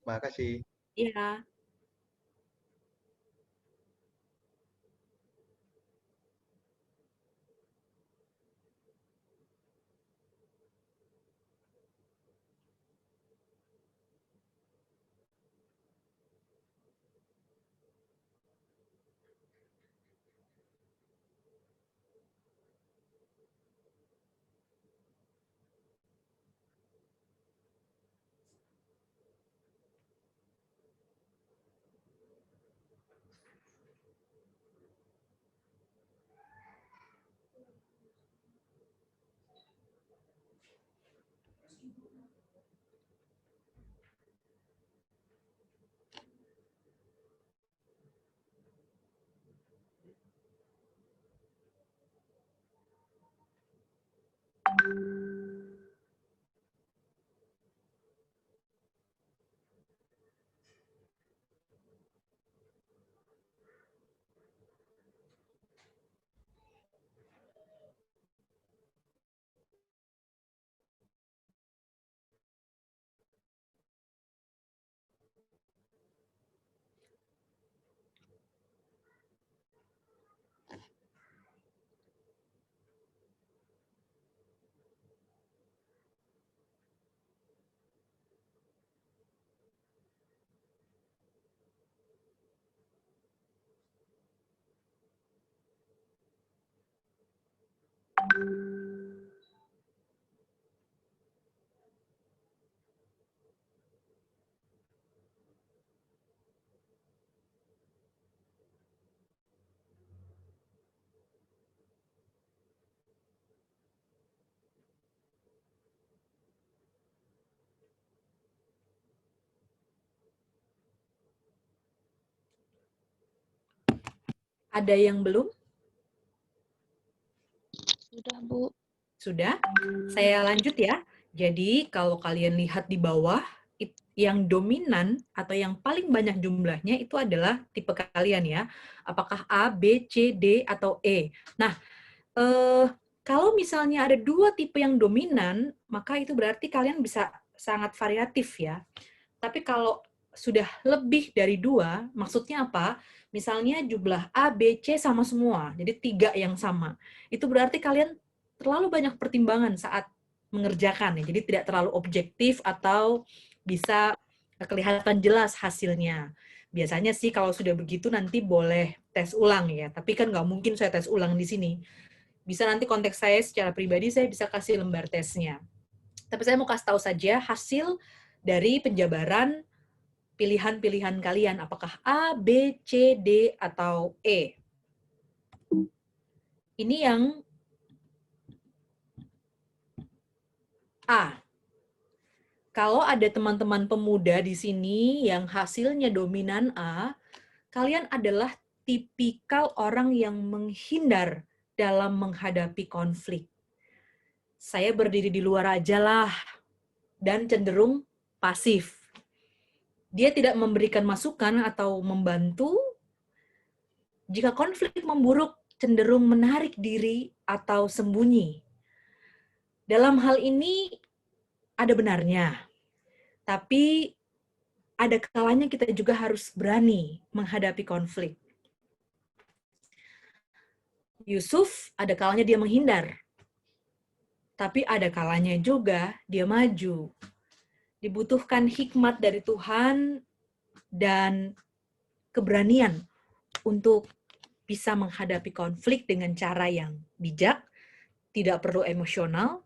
Makasih. Iya. Ada yang belum? Sudah, Bu. Sudah? Saya lanjut ya. Jadi kalau kalian lihat di bawah, yang dominan atau yang paling banyak jumlahnya itu adalah tipe kalian ya. Apakah A, B, C, D, atau E. Nah, kalau misalnya ada dua tipe yang dominan, maka itu berarti kalian bisa sangat variatif ya. Tapi kalau sudah lebih dari dua, maksudnya apa? Misalnya jumlah A, B, C sama semua, jadi 3 yang sama. Itu berarti kalian terlalu banyak pertimbangan saat mengerjakan ya. Jadi tidak terlalu objektif atau bisa kelihatan jelas hasilnya. Biasanya sih kalau sudah begitu nanti boleh tes ulang ya. Tapi kan nggak mungkin saya tes ulang di sini. Bisa nanti konteks saya secara pribadi saya bisa kasih lembar tesnya. Tapi saya mau kasih tahu saja hasil dari penjabaran pilihan-pilihan kalian. Apakah A, B, C, D, atau E. Ini yang A. Kalau ada teman-teman pemuda di sini yang hasilnya dominan A, kalian adalah tipikal orang yang menghindar dalam menghadapi konflik. Saya berdiri di luar aja lah, dan cenderung pasif. Dia tidak memberikan masukan atau membantu. Jika konflik memburuk, cenderung menarik diri atau sembunyi. Dalam hal ini, ada benarnya. Tapi ada kalanya kita juga harus berani menghadapi konflik. Yusuf ada kalanya dia menghindar. Tapi ada kalanya juga dia maju. Dibutuhkan hikmat dari Tuhan dan keberanian untuk bisa menghadapi konflik dengan cara yang bijak, tidak perlu emosional,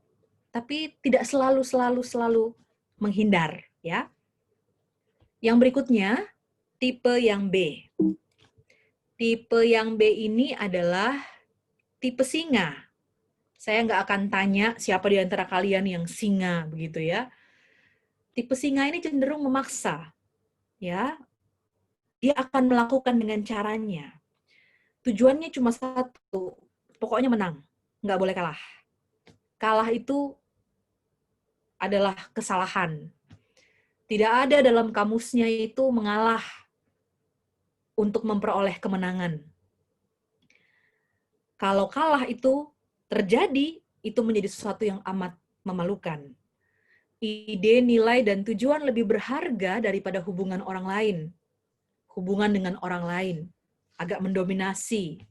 tapi tidak selalu menghindar, ya. Yang berikutnya, tipe yang B. Tipe yang B ini adalah tipe singa. Saya nggak akan tanya siapa di antara kalian yang singa, begitu ya. Tipe singa ini cenderung memaksa, ya. Dia akan melakukan dengan caranya. Tujuannya cuma satu, pokoknya menang, nggak boleh kalah. Kalah itu adalah kesalahan. Tidak ada dalam kamusnya itu mengalah untuk memperoleh kemenangan. Kalau kalah itu terjadi, itu menjadi sesuatu yang amat memalukan. Ide, nilai, dan tujuan lebih berharga daripada hubungan orang lain. Hubungan dengan orang lain agak mendominasi.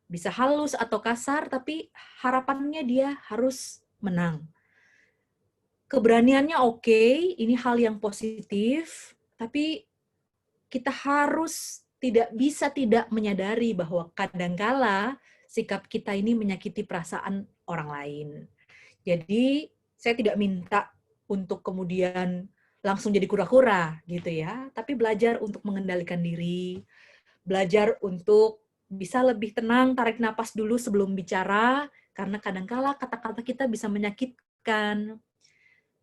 Bisa halus atau kasar, tapi harapannya dia harus menang. Keberaniannya oke, ini hal yang positif, tapi kita harus tidak menyadari bahwa kadangkala sikap kita ini menyakiti perasaan orang lain. Jadi, saya tidak minta untuk kemudian langsung jadi kura-kura gitu ya, tapi belajar untuk mengendalikan diri, belajar untuk bisa lebih tenang, tarik napas dulu sebelum bicara, karena kadangkala kata-kata kita bisa menyakitkan.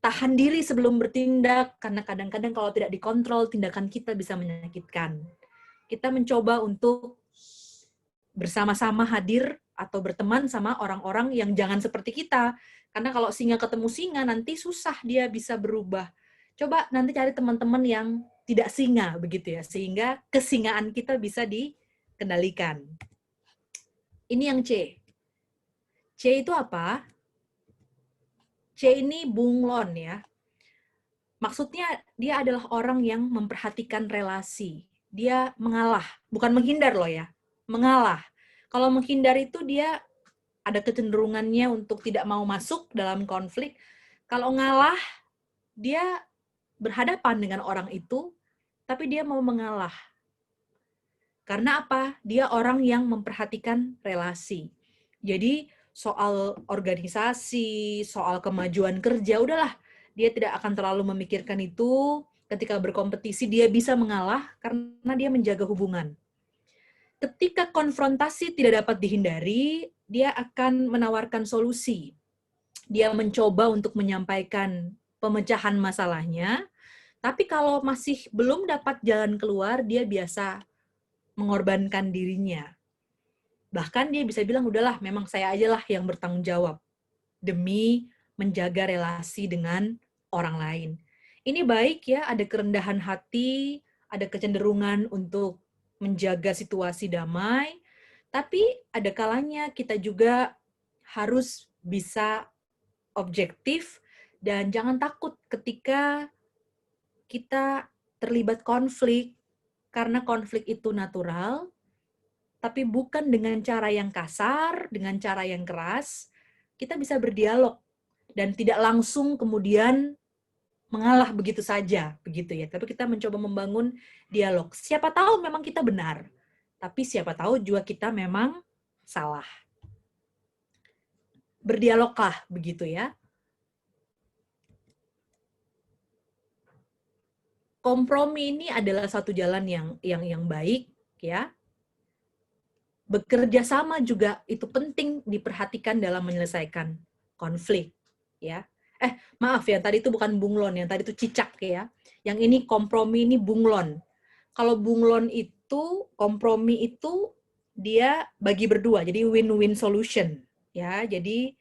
Tahan diri sebelum bertindak, karena kadang-kadang kalau tidak dikontrol, tindakan kita bisa menyakitkan. Kita mencoba untuk bersama-sama hadir atau berteman sama orang-orang yang jangan seperti kita. Karena kalau singa ketemu singa, nanti susah dia bisa berubah. Coba nanti cari teman-teman yang tidak singa, begitu ya, sehingga kesingaan kita bisa dikendalikan. Ini yang C. C itu apa? C ini bunglon ya. Maksudnya dia adalah orang yang memperhatikan relasi. Dia mengalah, bukan menghindar loh ya. Mengalah. Kalau menghindar itu dia ada kecenderungannya untuk tidak mau masuk dalam konflik. Kalau ngalah, dia berhadapan dengan orang itu, tapi dia mau mengalah. Karena apa? Dia orang yang memperhatikan relasi. Jadi soal organisasi, soal kemajuan kerja, udahlah, dia tidak akan terlalu memikirkan itu. Ketika berkompetisi, dia bisa mengalah karena dia menjaga hubungan. Ketika konfrontasi tidak dapat dihindari, dia akan menawarkan solusi. Dia mencoba untuk menyampaikan pemecahan masalahnya, tapi kalau masih belum dapat jalan keluar, dia biasa mengorbankan dirinya. Bahkan dia bisa bilang, udahlah, memang saya aja lah yang bertanggung jawab demi menjaga relasi dengan orang lain. Ini baik ya, ada kerendahan hati, ada kecenderungan untuk menjaga situasi damai, tapi ada kalanya kita juga harus bisa objektif dan jangan takut ketika kita terlibat konflik, karena konflik itu natural, tapi bukan dengan cara yang kasar, dengan cara yang keras. Kita bisa berdialog dan tidak langsung kemudian mengalah begitu saja, begitu ya. Tapi kita mencoba membangun dialog. Siapa tahu memang kita benar, tapi siapa tahu juga kita memang salah. Berdialoglah begitu ya. Kompromi ini adalah satu jalan yang baik ya. Bekerja sama juga itu penting diperhatikan dalam menyelesaikan konflik ya. Maaf ya, tadi itu bukan bunglon, yang tadi itu cicak ya. Yang ini kompromi, ini bunglon. Kalau bunglon itu, kompromi itu dia bagi berdua, jadi win-win solution ya. Jadi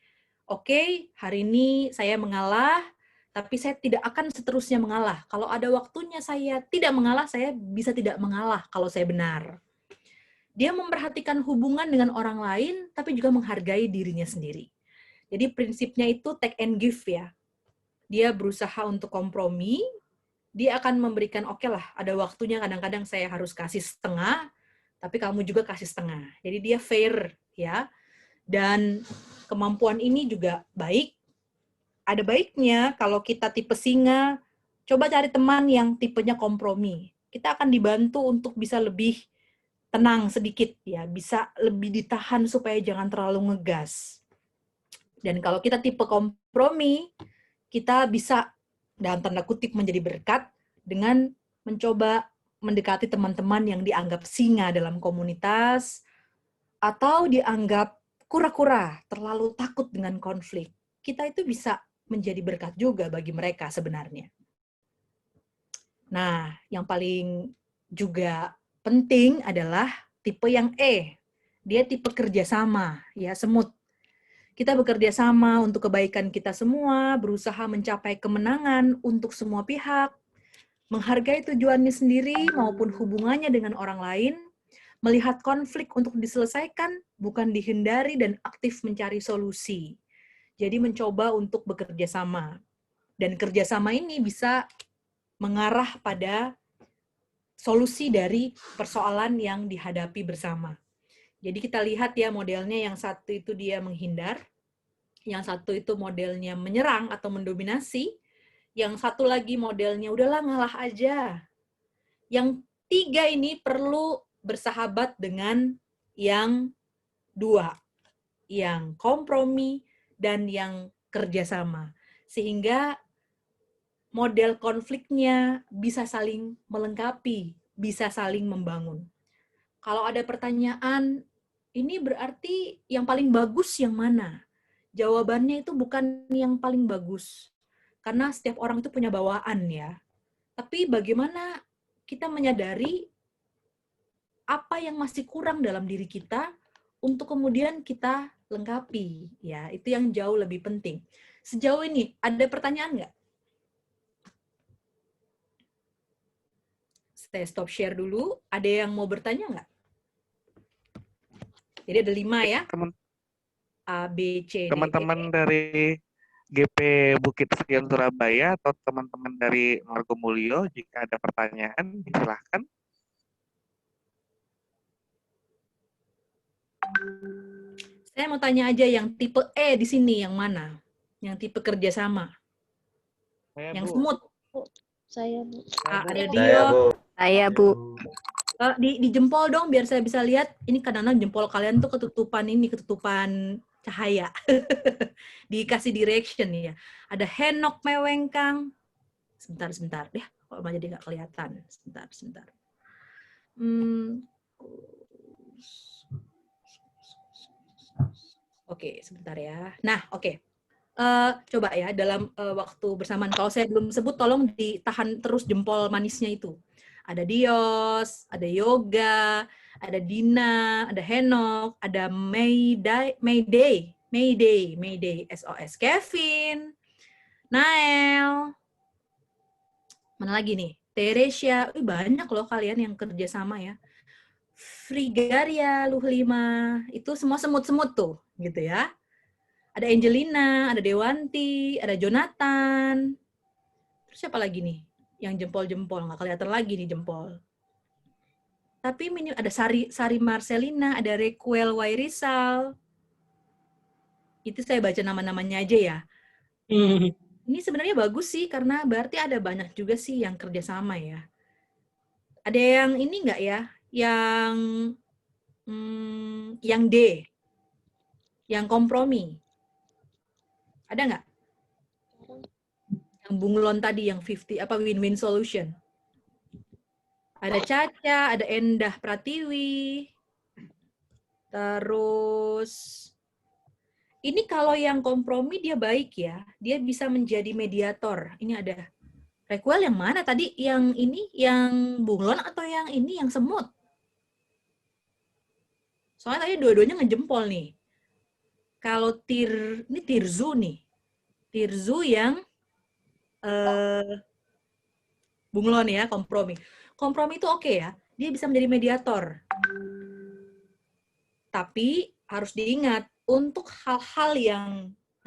oke, hari ini saya mengalah, tapi saya tidak akan seterusnya mengalah. Kalau ada waktunya saya tidak mengalah, saya bisa tidak mengalah kalau saya benar. Dia memperhatikan hubungan dengan orang lain, tapi juga menghargai dirinya sendiri. Jadi prinsipnya itu take and give ya. Dia berusaha untuk kompromi, dia akan memberikan oke lah, ada waktunya kadang-kadang saya harus kasih setengah, tapi kamu juga kasih setengah. Jadi dia fair ya. Dan kemampuan ini juga baik. Ada baiknya kalau kita tipe singa, coba cari teman yang tipenya kompromi. Kita akan dibantu untuk bisa lebih tenang sedikit ya, bisa lebih ditahan supaya jangan terlalu ngegas. Dan kalau kita tipe kompromi, kita bisa dalam tanda kutip menjadi berkat dengan mencoba mendekati teman-teman yang dianggap singa dalam komunitas atau dianggap kura-kura, terlalu takut dengan konflik. Kita itu bisa menjadi berkat juga bagi mereka sebenarnya. Nah, yang paling juga penting adalah tipe yang E. Dia tipe kerjasama, ya, semut. Kita bekerja sama untuk kebaikan kita semua, berusaha mencapai kemenangan untuk semua pihak, menghargai tujuannya sendiri maupun hubungannya dengan orang lain, melihat konflik untuk diselesaikan, bukan dihindari, dan aktif mencari solusi. Jadi mencoba untuk bekerja sama. Dan kerjasama ini bisa mengarah pada solusi dari persoalan yang dihadapi bersama. Jadi kita lihat ya modelnya, yang satu itu dia menghindar, yang satu itu modelnya menyerang atau mendominasi, yang satu lagi modelnya udahlah ngalah aja. Yang tiga ini perlu bersahabat dengan yang dua, yang kompromi dan yang kerjasama. Sehingga model konfliknya bisa saling melengkapi, bisa saling membangun. Kalau ada pertanyaan, ini berarti yang paling bagus yang mana? Jawabannya itu bukan yang paling bagus. Karena setiap orang itu punya bawaan ya. Tapi bagaimana kita menyadari apa yang masih kurang dalam diri kita untuk kemudian kita lengkapi. Ya, itu yang jauh lebih penting. Sejauh ini, ada pertanyaan nggak? Saya stop share dulu. Ada yang mau bertanya nggak? Jadi ada 5 ya. A, B, C, D, Teman-teman dari GP Bukit Sekian Surabaya atau teman-teman dari Margomulyo, jika ada pertanyaan, silahkan. Saya mau tanya aja yang tipe E di sini yang mana? Yang tipe kerjasama? Yang semut? Saya, Bu. Ada Dio. Saya, Bu. Di jempol dong biar saya bisa lihat. Ini kadang-kadang jempol kalian tuh ketutupan cahaya. Dikasih direction ya. Ada Henok Mewengkang. Sebentar deh, kok jadi nggak kelihatan. Sebentar. Oke, sebentar ya. Nah, oke. Coba ya, dalam waktu bersamaan. Kalau saya belum sebut, tolong ditahan terus jempol manisnya itu. Ada Dios, ada Yoga, ada Dina, ada Henok, ada Mayday, SOS, Kevin, Nael, mana lagi nih? Teresia, banyak loh kalian yang kerja sama ya. Frigaria, Luhlima, itu semua semut-semut tuh, gitu ya. Ada Angelina, ada Dewanti, ada Jonathan. Terus siapa lagi nih? Yang jempol-jempol, nggak kelihatan lagi nih jempol. Tapi ada Sari Marcelina, ada Requel Wairisal. Itu saya baca nama-namanya aja ya. Ini sebenarnya bagus sih, karena berarti ada banyak juga sih yang kerjasama ya. Ada yang ini nggak ya? Yang D, yang kompromi. Ada nggak? Yang bunglon tadi, yang 50, win-win solution. Ada Caca, ada Endah Pratiwi. Terus, ini kalau yang kompromi dia baik ya. Dia bisa menjadi mediator. Ini ada Requel yang mana tadi? Yang ini, yang bunglon atau yang ini, yang semut? Soalnya tadi dua-duanya ngejempol nih. Kalau ini Tirzu nih. Tirzu yang bunglon ya, kompromi. Kompromi itu oke ya, dia bisa menjadi mediator. Tapi harus diingat, untuk hal-hal yang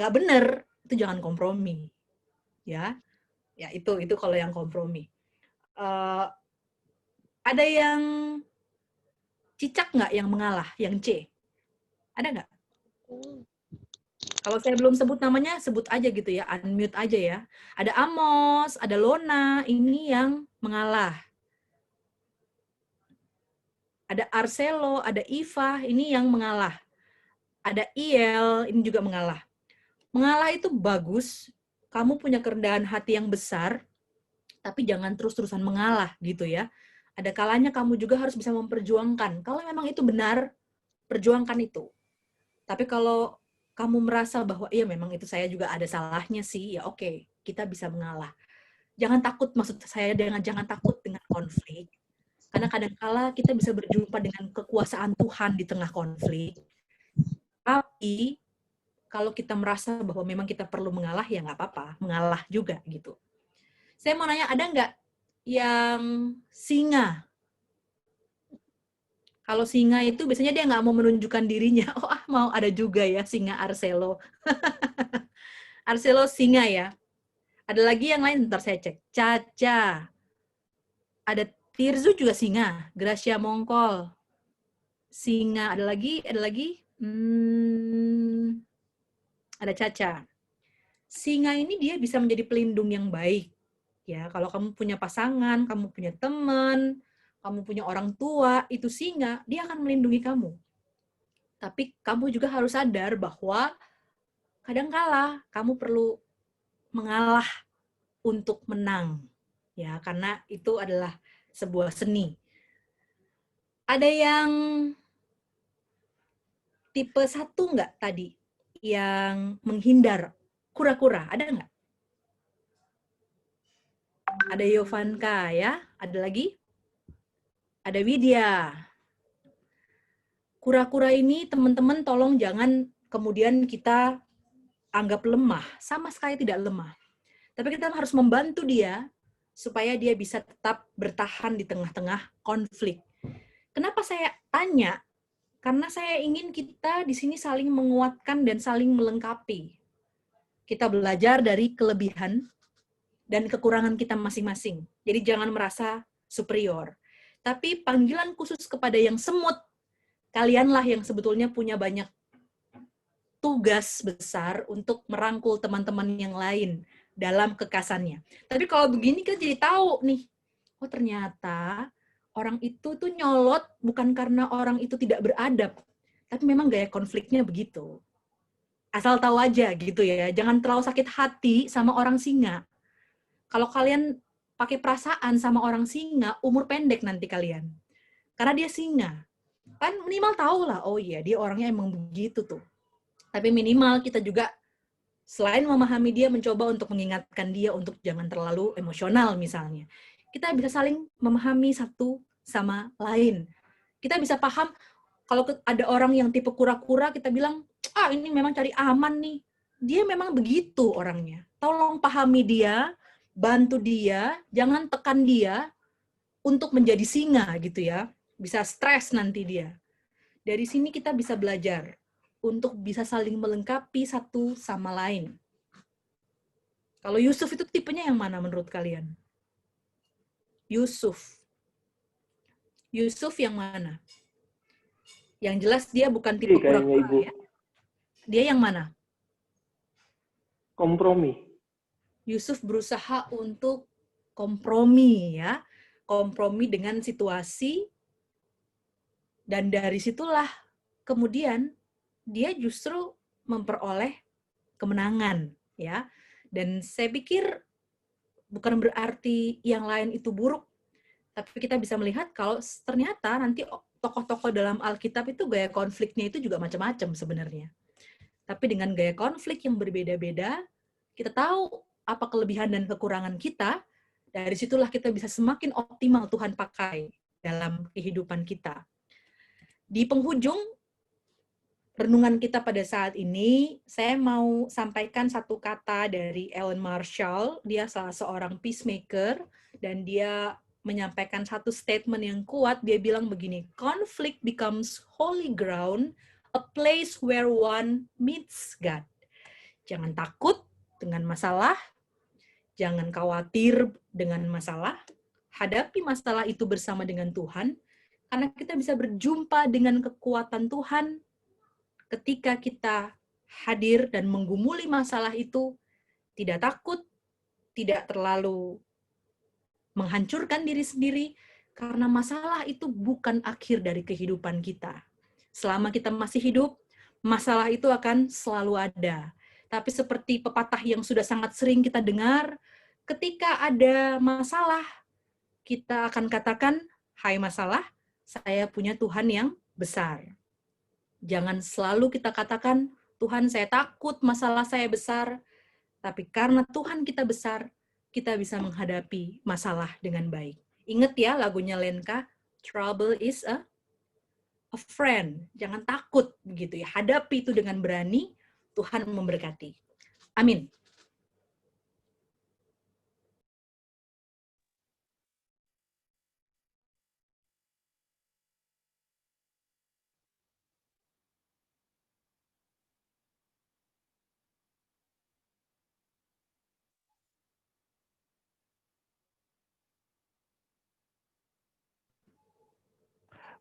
nggak benar, itu jangan kompromi. Ya itu kalau yang kompromi. Ada yang cicak nggak yang mengalah, yang C? Ada nggak? Kalau saya belum sebut namanya, sebut aja gitu ya, unmute aja ya. Ada Amos, ada Lona, ini yang mengalah. Ada Arcelo, ada Iva, ini yang mengalah. Ada Iel, ini juga mengalah. Mengalah itu bagus, kamu punya kerendahan hati yang besar, tapi jangan terus-terusan mengalah gitu ya. Ada kalanya kamu juga harus bisa memperjuangkan. Kalau memang itu benar, perjuangkan itu. Tapi kalau kamu merasa bahwa iya memang itu saya juga ada salahnya sih, ya oke, kita bisa mengalah. Jangan takut, maksud saya jangan takut dengan konflik. Karena kadang-kala kita bisa berjumpa dengan kekuasaan Tuhan di tengah konflik. Tapi kalau kita merasa bahwa memang kita perlu mengalah, ya nggak apa-apa, mengalah juga gitu. Saya mau nanya, ada nggak yang singa? Kalau singa itu biasanya dia nggak mau menunjukkan dirinya. Oh, mau ada juga ya singa Arcelo. Arcelo singa ya. Ada lagi yang lain, ntar saya cek. Caca. Ada Tirzu juga singa. Gracia Mongkol. Singa. Ada lagi? Ada Caca. Singa ini dia bisa menjadi pelindung yang baik. Ya, kalau kamu punya pasangan, kamu punya teman, kamu punya orang tua, itu singa, dia akan melindungi kamu. Tapi kamu juga harus sadar bahwa kadangkala kamu perlu mengalah untuk menang. Ya, karena itu adalah sebuah seni. Ada yang tipe 1 nggak tadi? Yang menghindar, kura-kura, ada nggak? Ada Yovanka ya, ada lagi? Ada Widya. Kura-kura ini teman-teman tolong jangan kemudian kita anggap lemah. Sama sekali tidak lemah. Tapi kita harus membantu dia supaya dia bisa tetap bertahan di tengah-tengah konflik. Kenapa saya tanya? Karena saya ingin kita di sini saling menguatkan dan saling melengkapi. Kita belajar dari kelebihan dan kekurangan kita masing-masing. Jadi jangan merasa superior. Tapi panggilan khusus kepada yang semut, kalianlah yang sebetulnya punya banyak tugas besar untuk merangkul teman-teman yang lain dalam kekasannya. Tapi kalau begini kan jadi tahu nih, oh ternyata orang itu tuh nyolot bukan karena orang itu tidak beradab, tapi memang gaya konfliknya begitu. Asal tahu aja gitu ya, jangan terlalu sakit hati sama orang singa. Kalau kalian pakai perasaan sama orang singa, umur pendek nanti kalian. Karena dia singa. Kan minimal tahu lah, oh iya dia orangnya emang begitu tuh. Tapi minimal kita juga selain memahami dia, mencoba untuk mengingatkan dia untuk jangan terlalu emosional misalnya. Kita bisa saling memahami satu sama lain. Kita bisa paham, kalau ada orang yang tipe kura-kura, kita bilang, ini memang cari aman nih. Dia memang begitu orangnya. Tolong pahami dia, bantu dia, jangan tekan dia untuk menjadi singa gitu ya. Bisa stres nanti dia. Dari sini kita bisa belajar untuk bisa saling melengkapi satu sama lain. Kalau Yusuf itu tipenya yang mana menurut kalian? Yusuf yang mana? Yang jelas dia bukan tipe kura-kura ya. Dia yang mana? Kompromi. Yusuf berusaha untuk kompromi ya. Kompromi dengan situasi, dan dari situlah kemudian dia justru memperoleh kemenangan ya. Dan saya pikir bukan berarti yang lain itu buruk, tapi kita bisa melihat kalau ternyata nanti tokoh-tokoh dalam Alkitab itu gaya konfliknya itu juga macam-macam sebenarnya. Tapi dengan gaya konflik yang berbeda-beda, kita tahu apa kelebihan dan kekurangan kita, dari situlah kita bisa semakin optimal Tuhan pakai dalam kehidupan kita. Di penghujung renungan kita pada saat ini, saya mau sampaikan satu kata dari Ellen Marshall. Dia salah seorang peacemaker, dan dia menyampaikan satu statement yang kuat. Dia bilang begini, conflict becomes holy ground, a place where one meets God. Jangan takut dengan masalah, jangan khawatir dengan masalah, hadapi masalah itu bersama dengan Tuhan, karena kita bisa berjumpa dengan kekuatan Tuhan ketika kita hadir dan menggumuli masalah itu, tidak takut, tidak terlalu menghancurkan diri sendiri, karena masalah itu bukan akhir dari kehidupan kita. Selama kita masih hidup, masalah itu akan selalu ada. Tapi seperti pepatah yang sudah sangat sering kita dengar, ketika ada masalah, kita akan katakan, hai masalah, saya punya Tuhan yang besar. Jangan selalu kita katakan, Tuhan saya takut masalah saya besar, tapi karena Tuhan kita besar, kita bisa menghadapi masalah dengan baik. Ingat ya lagunya Lenka, trouble is a friend. Jangan takut begitu ya. Hadapi itu dengan berani, Tuhan memberkati. Amin.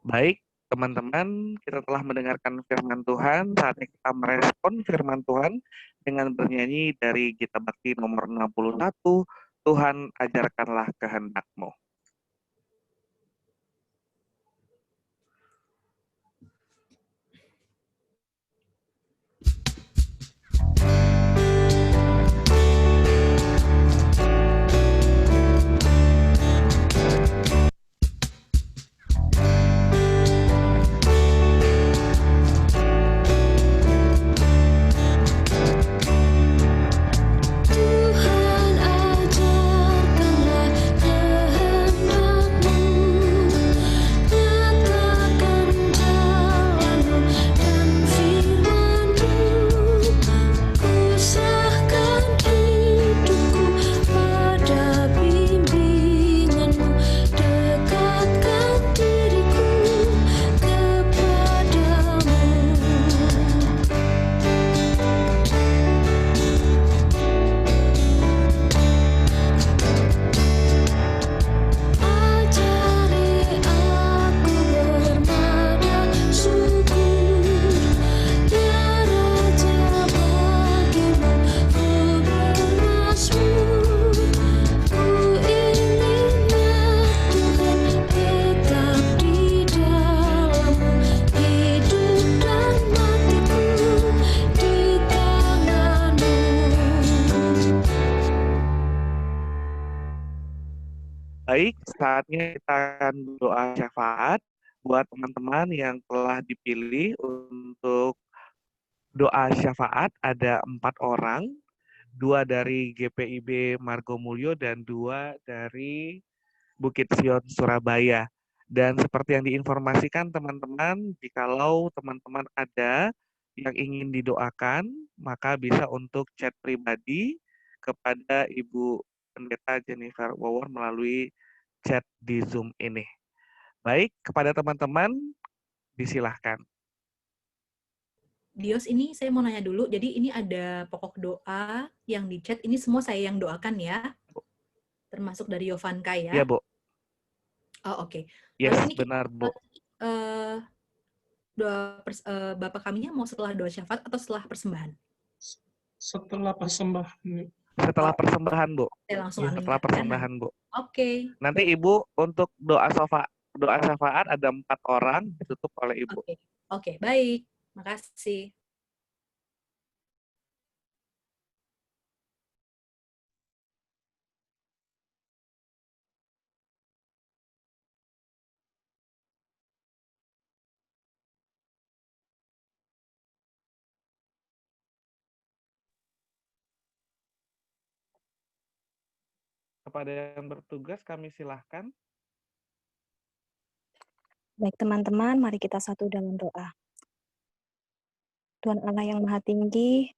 Baik, teman-teman, kita telah mendengarkan firman Tuhan. Saatnya kita merespon firman Tuhan dengan bernyanyi dari Gita Bakti nomor 61, Tuhan ajarkanlah kehendak-Mu. Tuhan ajarkanlah kehendak-Mu. saatnya kita akan berdoa syafaat buat teman-teman yang telah dipilih untuk doa syafaat. Ada 4 orang, 2 dari GPIB Margomulyo dan 2 dari Bukit Sion Surabaya. Dan seperti yang diinformasikan teman-teman, jikalau teman-teman ada yang ingin didoakan, maka bisa untuk chat pribadi kepada Ibu Pendeta Jennifer Wawor melalui chat di Zoom ini. Baik, kepada teman-teman, disilahkan. Dios, ini saya mau nanya dulu. Jadi ini ada pokok doa yang di chat. Ini semua saya yang doakan ya. Termasuk dari Yovanka ya. Iya, Bu. Oh, oke. Yes, Lalu ini benar, Bu. doa Bapak kaminya mau setelah doa syafaat atau setelah persembahan? Setelah persembahan. Setelah persembahan, Bu. Saya langsung Ya, setelah persembahan, Bu. Oke. Nanti Ibu untuk doa syafaat ada 4 orang ditutup oleh Ibu. Oke, baik. Makasih. Kepada yang bertugas kami silahkan. Baik teman-teman, mari kita satu dalam doa. Tuhan Allah yang Maha Tinggi,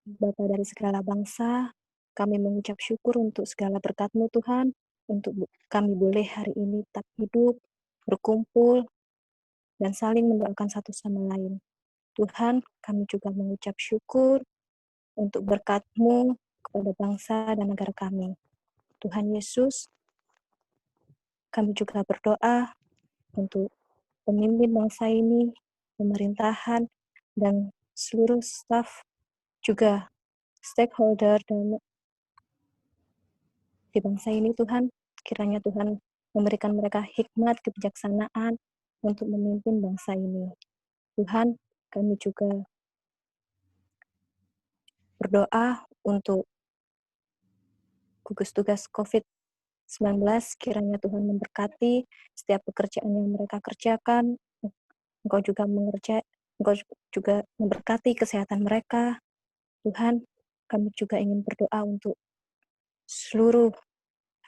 Bapa dari segala bangsa, kami mengucap syukur untuk segala berkat-Mu Tuhan, untuk kami boleh hari ini tetap hidup, berkumpul, dan saling mendoakan satu sama lain. Tuhan, kami juga mengucap syukur untuk berkat-Mu kepada bangsa dan negara kami. Tuhan Yesus, kami juga berdoa untuk pemimpin bangsa ini, pemerintahan, dan seluruh staf, juga stakeholder dan di bangsa ini Tuhan, kiranya Tuhan memberikan mereka hikmat, kebijaksanaan untuk memimpin bangsa ini. Tuhan, kami juga berdoa untuk gugus tugas COVID-19, kiranya Tuhan memberkati setiap pekerjaan yang mereka kerjakan. Engkau juga memberkati kesehatan mereka. Tuhan, kami juga ingin berdoa untuk seluruh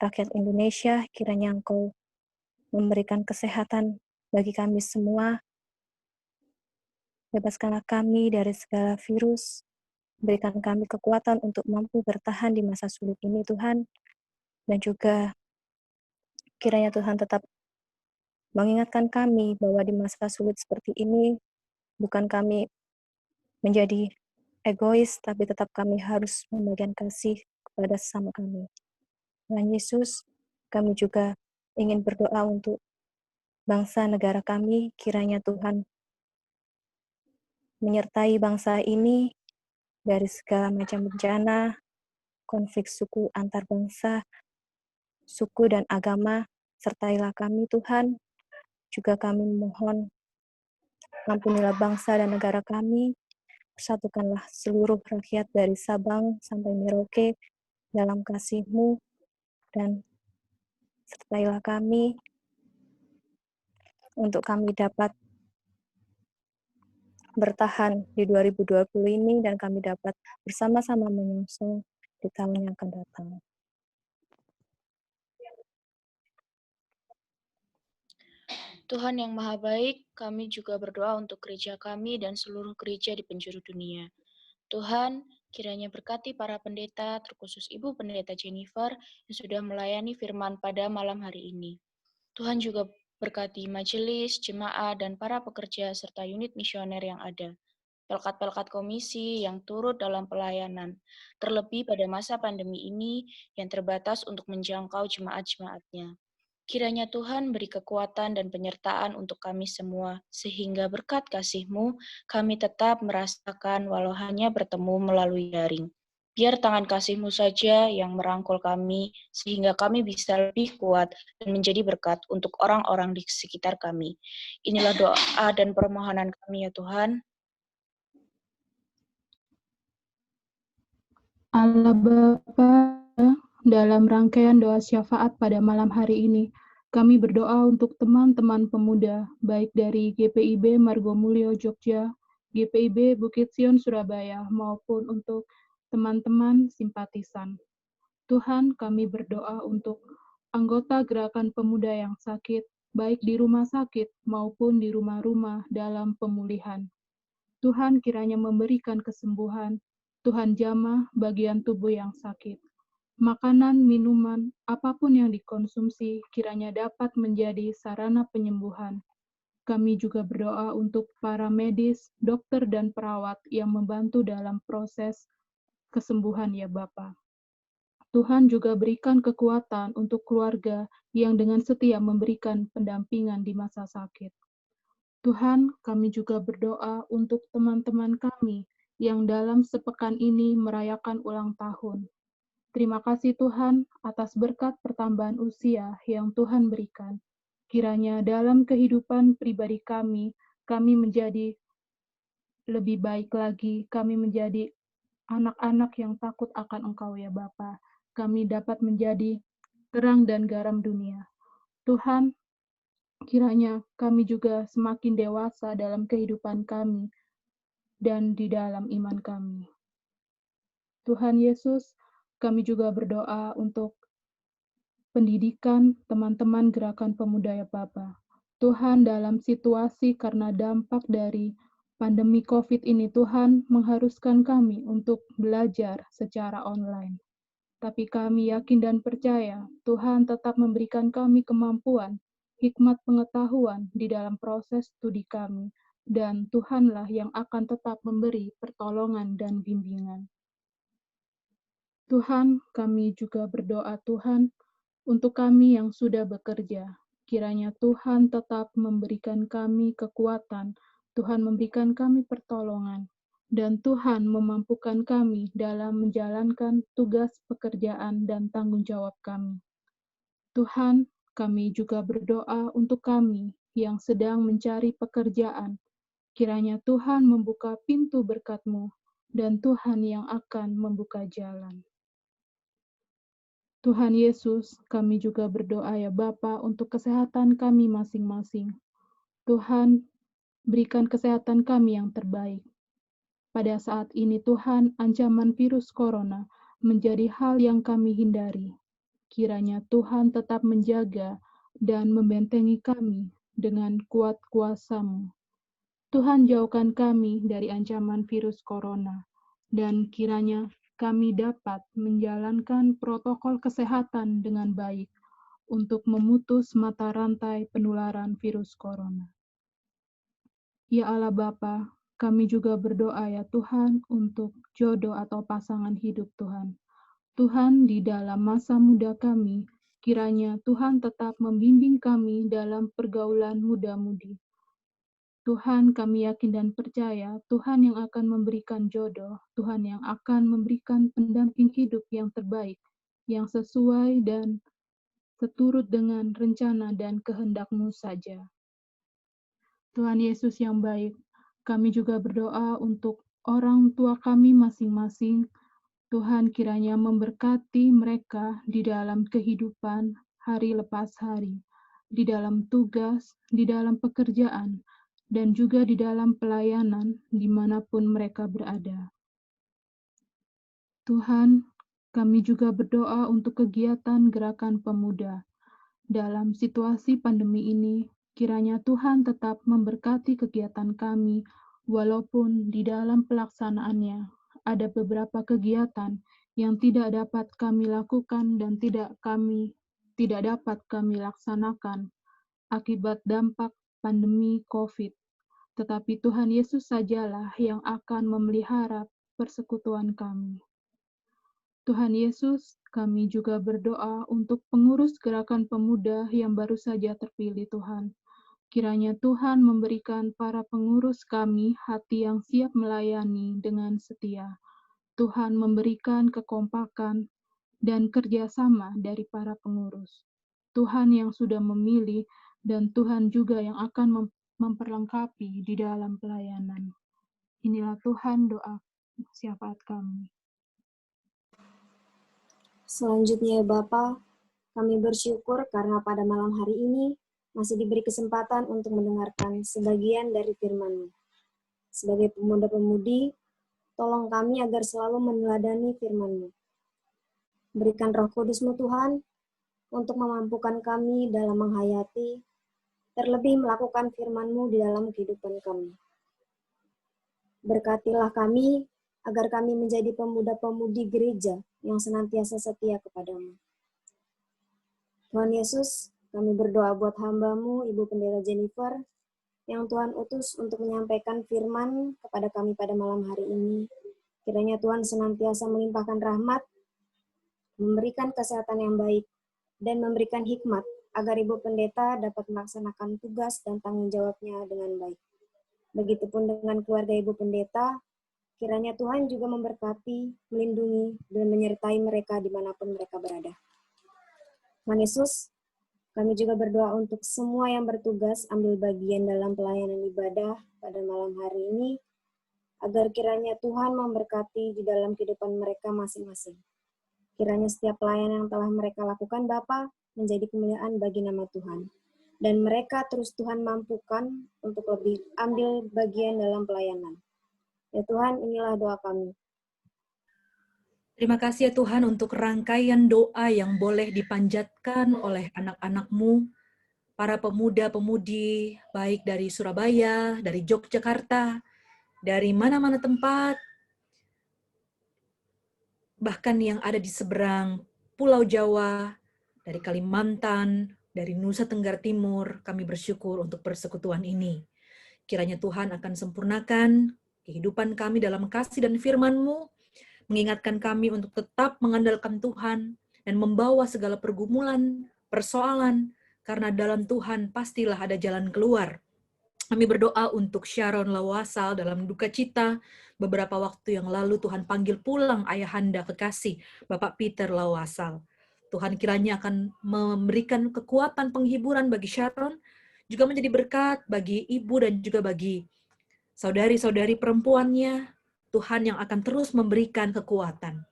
rakyat Indonesia, kiranya Engkau memberikan kesehatan bagi kami semua. Bebaskanlah kami dari segala virus, berikan kami kekuatan untuk mampu bertahan di masa sulit ini, Tuhan. Dan juga kiranya Tuhan tetap mengingatkan kami bahwa di masa sulit seperti ini, bukan kami menjadi egois, tapi tetap kami harus membagikan kasih kepada sesama kami. Tuhan Yesus, kami juga ingin berdoa untuk bangsa negara kami, kiranya Tuhan menyertai bangsa ini dari segala macam bencana, konflik suku antar bangsa, suku dan agama, sertailah kami Tuhan. Juga kami mohon, ampunilah bangsa dan negara kami, persatukanlah seluruh rakyat dari Sabang sampai Merauke dalam kasih-Mu, dan sertailah kami untuk kami dapat bertahan di 2020 ini dan kami dapat bersama-sama menyongsong di tahun yang akan datang. Tuhan yang Maha Baik, kami juga berdoa untuk gereja kami dan seluruh gereja di penjuru dunia. Tuhan, kiranya berkati para pendeta, terkhusus Ibu Pendeta Jennifer yang sudah melayani firman pada malam hari ini. Tuhan juga berkati majelis, jemaat, dan para pekerja serta unit misioner yang ada. Pelkat-pelkat komisi yang turut dalam pelayanan, terlebih pada masa pandemi ini yang terbatas untuk menjangkau jemaat-jemaatnya. Kiranya Tuhan beri kekuatan dan penyertaan untuk kami semua, sehingga berkat kasih-Mu, kami tetap merasakan walau hanya bertemu melalui daring. Biar tangan kasih-Mu saja yang merangkul kami, sehingga kami bisa lebih kuat dan menjadi berkat untuk orang-orang di sekitar kami. Inilah doa dan permohonan kami ya Tuhan. Allah Bapa, dalam rangkaian doa syafaat pada malam hari ini, kami berdoa untuk teman-teman pemuda, baik dari GPIB Margomulyo Jogja, GPIB Bukit Sion Surabaya, maupun untuk teman-teman simpatisan. Tuhan, kami berdoa untuk anggota gerakan pemuda yang sakit, baik di rumah sakit maupun di rumah-rumah dalam pemulihan. Tuhan kiranya memberikan kesembuhan, Tuhan jamah bagian tubuh yang sakit. Makanan, minuman, apapun yang dikonsumsi kiranya dapat menjadi sarana penyembuhan. Kami juga berdoa untuk para medis, dokter, dan perawat yang membantu dalam proses kesembuhan ya Bapa. Tuhan juga berikan kekuatan untuk keluarga yang dengan setia memberikan pendampingan di masa sakit. Tuhan, kami juga berdoa untuk teman-teman kami yang dalam sepekan ini merayakan ulang tahun. Terima kasih Tuhan atas berkat pertambahan usia yang Tuhan berikan. Kiranya dalam kehidupan pribadi kami menjadi lebih baik lagi, kami menjadi anak-anak yang takut akan Engkau ya Bapa. Kami dapat menjadi terang dan garam dunia. Tuhan, kiranya kami juga semakin dewasa dalam kehidupan kami dan di dalam iman kami. Tuhan Yesus, kami juga berdoa untuk pendidikan teman-teman gerakan pemuda ya Bapa. Tuhan, dalam situasi karena dampak dari pandemi COVID ini, Tuhan mengharuskan kami untuk belajar secara online. Tapi kami yakin dan percaya Tuhan tetap memberikan kami kemampuan, hikmat pengetahuan di dalam proses studi kami, dan Tuhanlah yang akan tetap memberi pertolongan dan bimbingan. Tuhan, kami juga berdoa Tuhan, untuk kami yang sudah bekerja, kiranya Tuhan tetap memberikan kami kekuatan, Tuhan memberikan kami pertolongan, dan Tuhan memampukan kami dalam menjalankan tugas pekerjaan dan tanggung jawab kami. Tuhan, kami juga berdoa untuk kami yang sedang mencari pekerjaan. Kiranya Tuhan membuka pintu berkat-Mu, dan Tuhan yang akan membuka jalan. Tuhan Yesus, kami juga berdoa ya Bapa untuk kesehatan kami masing-masing. Tuhan, berikan kesehatan kami yang terbaik. Pada saat ini Tuhan, ancaman virus corona menjadi hal yang kami hindari. Kiranya Tuhan tetap menjaga dan membentengi kami dengan kuat kuasa-Mu. Tuhan, jauhkan kami dari ancaman virus corona, dan kiranya kami dapat menjalankan protokol kesehatan dengan baik untuk memutus mata rantai penularan virus corona. Ya Allah Bapa, kami juga berdoa ya Tuhan untuk jodoh atau pasangan hidup Tuhan. Tuhan, di dalam masa muda kami, kiranya Tuhan tetap membimbing kami dalam pergaulan muda-mudi. Tuhan, kami yakin dan percaya Tuhan yang akan memberikan jodoh, Tuhan yang akan memberikan pendamping hidup yang terbaik, yang sesuai dan seturut dengan rencana dan kehendak-Mu saja. Tuhan Yesus yang baik, kami juga berdoa untuk orang tua kami masing-masing. Tuhan kiranya memberkati mereka di dalam kehidupan hari lepas hari, di dalam tugas, di dalam pekerjaan, dan juga di dalam pelayanan dimanapun mereka berada. Tuhan, kami juga berdoa untuk kegiatan gerakan pemuda. Dalam situasi pandemi ini, kiranya Tuhan tetap memberkati kegiatan kami, walaupun di dalam pelaksanaannya ada beberapa kegiatan yang tidak dapat kami lakukan dan tidak dapat kami laksanakan akibat dampak pandemi COVID. Tetapi Tuhan Yesus sajalah yang akan memelihara persekutuan kami. Tuhan Yesus, kami juga berdoa untuk pengurus gerakan pemuda yang baru saja terpilih Tuhan. Kiranya Tuhan memberikan para pengurus kami hati yang siap melayani dengan setia. Tuhan memberikan kekompakan dan kerjasama dari para pengurus. Tuhan yang sudah memilih dan Tuhan juga yang akan memperlengkapi di dalam pelayanan. Inilah Tuhan doa syafaat kami. Selanjutnya ya Bapa, kami bersyukur karena pada malam hari ini masih diberi kesempatan untuk mendengarkan sebagian dari firman-Mu. Sebagai pemuda-pemudi, tolong kami agar selalu meneladani firman-Mu. Berikan Roh Kudus-Mu Tuhan untuk memampukan kami dalam menghayati, terlebih melakukan firman-Mu di dalam kehidupan kami. Berkatilah kami agar kami menjadi pemuda-pemudi gereja yang senantiasa setia kepadamu. Tuhan Yesus, kami berdoa buat hamba-Mu, Ibu Pendeta Jennifer, yang Tuhan utus untuk menyampaikan firman kepada kami pada malam hari ini. Kiranya Tuhan senantiasa melimpahkan rahmat, memberikan kesehatan yang baik, dan memberikan hikmat agar Ibu Pendeta dapat melaksanakan tugas dan tanggung jawabnya dengan baik. Begitupun dengan keluarga Ibu Pendeta, kiranya Tuhan juga memberkati, melindungi, dan menyertai mereka dimanapun mereka berada. Tuhan Yesus, kami juga berdoa untuk semua yang bertugas ambil bagian dalam pelayanan ibadah pada malam hari ini, agar kiranya Tuhan memberkati di dalam kehidupan mereka masing-masing. Kiranya setiap pelayanan yang telah mereka lakukan, Bapa, menjadi kemuliaan bagi nama Tuhan. Dan mereka terus Tuhan mampukan untuk lebih ambil bagian dalam pelayanan. Ya Tuhan, inilah doa kami. Terima kasih ya Tuhan untuk rangkaian doa yang boleh dipanjatkan oleh anak-anak-Mu, para pemuda-pemudi, baik dari Surabaya, dari Yogyakarta, dari mana-mana tempat, bahkan yang ada di seberang Pulau Jawa, dari Kalimantan, dari Nusa Tenggara Timur, kami bersyukur untuk persekutuan ini. Kiranya Tuhan akan sempurnakan kehidupan kami dalam kasih dan firman-Mu, mengingatkan kami untuk tetap mengandalkan Tuhan dan membawa segala pergumulan, persoalan, karena dalam Tuhan pastilah ada jalan keluar. Kami berdoa untuk Sharon Lawasal dalam duka cita. Beberapa waktu yang lalu Tuhan panggil pulang ayahanda kekasih, Bapak Peter Lawasal. Tuhan kiranya akan memberikan kekuatan penghiburan bagi Sharon, juga menjadi berkat bagi ibu dan juga bagi saudari-saudari perempuannya, Tuhan yang akan terus memberikan kekuatan.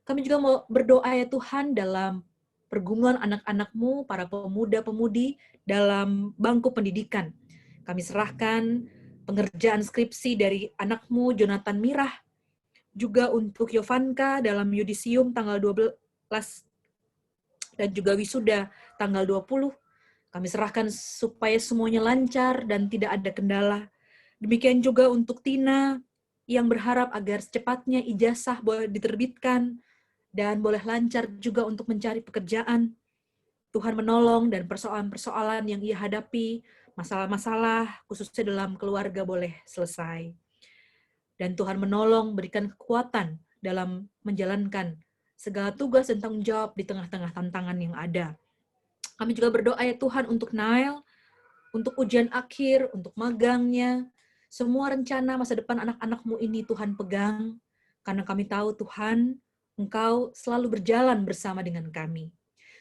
Kami juga mau berdoa ya Tuhan dalam pergumulan anak-anak-Mu, para pemuda-pemudi dalam bangku pendidikan. Kami serahkan pengerjaan skripsi dari anak-Mu, Jonathan Mirah, juga untuk Yovanka dalam yudisium tanggal 12 dan juga wisuda tanggal 20. Kami serahkan supaya semuanya lancar dan tidak ada kendala. Demikian juga untuk Tina, yang berharap agar secepatnya ijazah boleh diterbitkan dan boleh lancar juga untuk mencari pekerjaan. Tuhan menolong dan persoalan-persoalan yang ia hadapi, masalah-masalah khususnya dalam keluarga boleh selesai. Dan Tuhan menolong, berikan kekuatan dalam menjalankan segala tugas dan tanggung jawab di tengah-tengah tantangan yang ada. Kami juga berdoa ya Tuhan untuk Nael, untuk ujian akhir, untuk magangnya, semua rencana masa depan anak-anak-Mu ini Tuhan pegang, karena kami tahu Tuhan, Engkau selalu berjalan bersama dengan kami.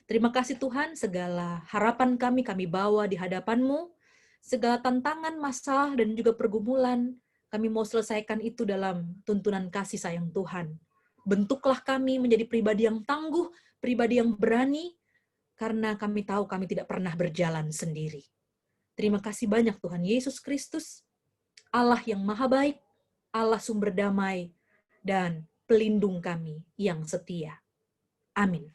Terima kasih Tuhan, segala harapan kami bawa di hadapan-Mu, segala tantangan, masalah, dan juga pergumulan, kami mau selesaikan itu dalam tuntunan kasih sayang Tuhan. Bentuklah kami menjadi pribadi yang tangguh, pribadi yang berani, karena kami tahu kami tidak pernah berjalan sendiri. Terima kasih banyak Tuhan Yesus Kristus, Allah yang maha baik, Allah sumber damai, dan pelindung kami yang setia. Amin.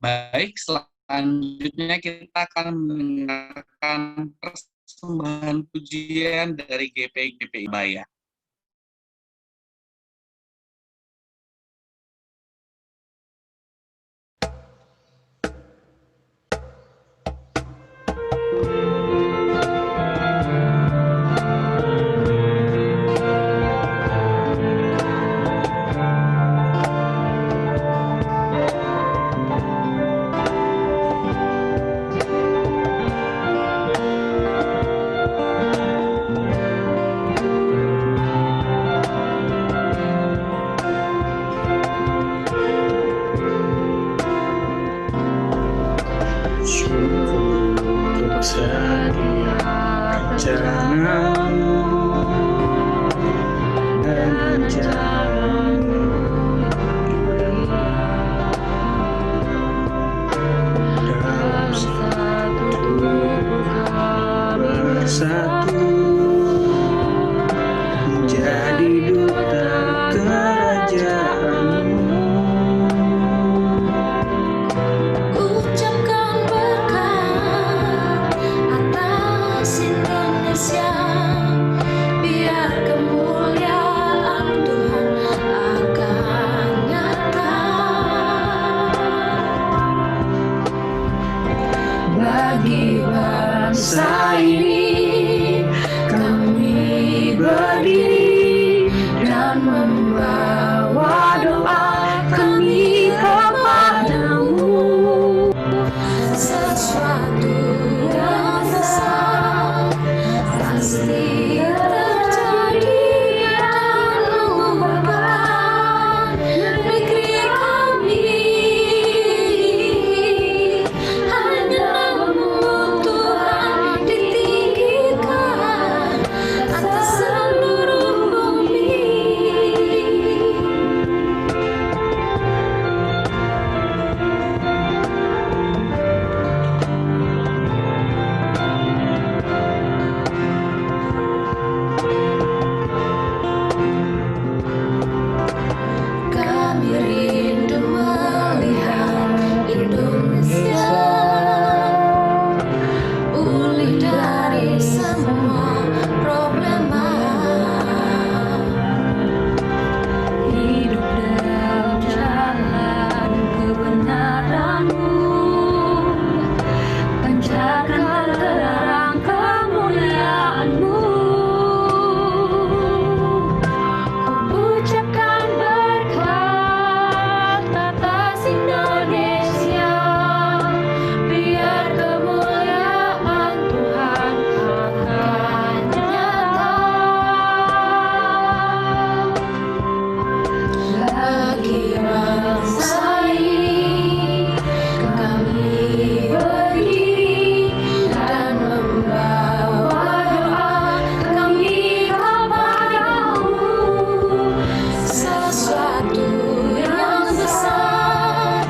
Baik, selanjutnya kita akan mendengarkan persembahan pujian dari GPI Baya. Sedia rencanamu dan rencana bagi bangsa ini. Kami berdiri dan membawa doa kami kepadamu. Sesuatu yang besar pasti terjadi dan mengubahkan negeri kami. Hanya namamu Tuhan ditinggikan atas seluruh bumi. Kami rindu melihat Indonesia pulih dari semua problema. Hidup dalam jalan kebenaran-Mu, pancarkan terang kemuliaan-Mu. Ucapkan berkat atas Indonesia, biar kemuliaan Tuhan akan nyata. Bagi bangsa ini, kami berdiri dan membawa doa kami kepadamu. Sesuatu yang besar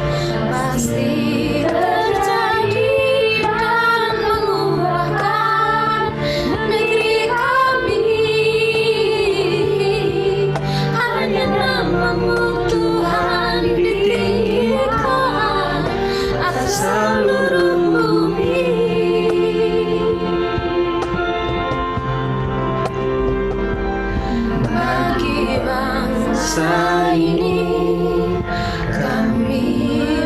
pasti terjadi dan mengubahkan negeri kami. Hanya namamu Tuhan ditinggikan atas seluruh bumi. Bagi bangsa ini, kami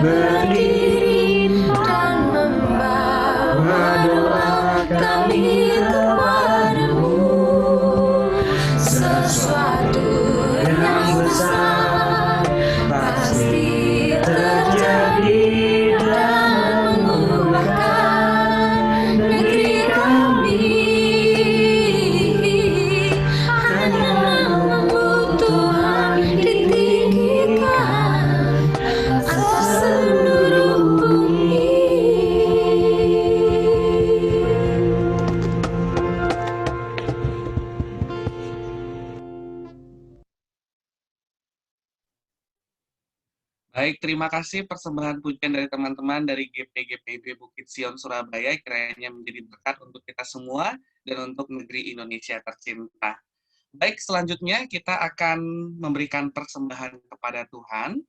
berdiri dan membawa doa kami kepadamu. Sesuatu yang besar pasti terjadi dan mengubahkan negeri kami. Hanya namamu Tuhan ditinggikan atas seluruh bumi. Baik, terima kasih persembahan pujian dari teman-teman dari GPIB Bukit Sion Surabaya, kiranya menjadi berkat untuk kita semua dan untuk negeri Indonesia tercinta. Baik, selanjutnya kita akan memberikan persembahan kepada Tuhan,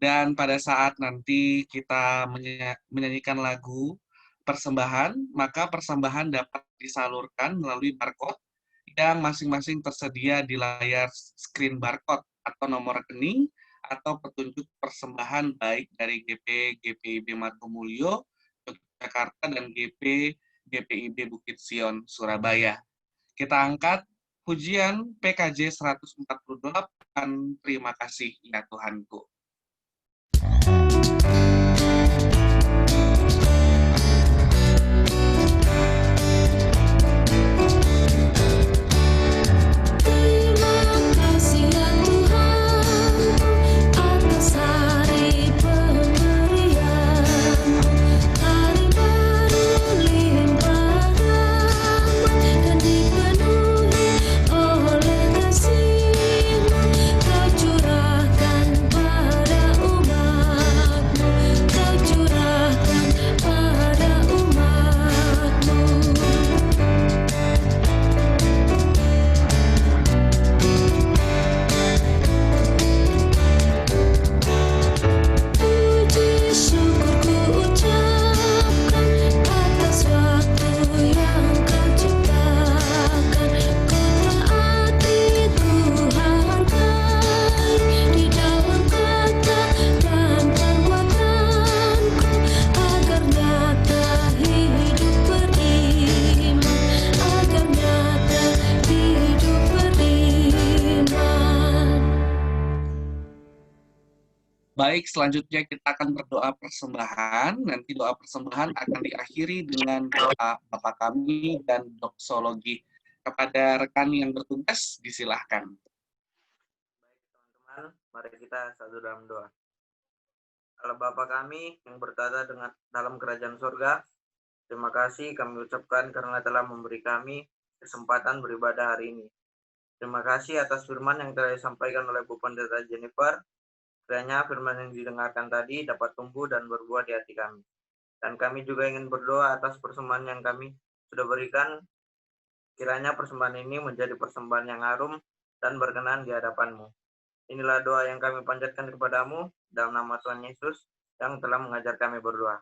dan pada saat nanti kita menyanyikan lagu persembahan, maka persembahan dapat disalurkan melalui barcode yang masing-masing tersedia di layar screen barcode atau nomor rekening atau petunjuk persembahan baik dari GPIB Margomulyo, Yogyakarta, dan GPIB Bukit Sion Surabaya. Kita angkat pujian PKJ 148, terima kasih ya Tuhanku. Oleh kasih-Mu Kau curahkan Baik, selanjutnya kita akan berdoa persembahan. Nanti doa persembahan akan diakhiri dengan doa Bapa kami dan doksologi. Kepada rekan yang bertugas, disilahkan. Teman-teman, mari kita satu dalam doa. Allah Bapa kami yang bertata dalam kerajaan surga, terima kasih kami ucapkan karena telah memberi kami kesempatan beribadah hari ini. Terima kasih atas firman yang telah disampaikan oleh Bu Pendeta Jennifer. Kiranya firman yang didengarkan tadi dapat tumbuh dan berbuah di hati kami. Dan kami juga ingin berdoa atas persembahan yang kami sudah berikan. Kiranya persembahan ini menjadi persembahan yang harum dan berkenan di hadapan-Mu. Inilah doa yang kami panjatkan kepadamu dalam nama Tuhan Yesus yang telah mengajar kami berdoa.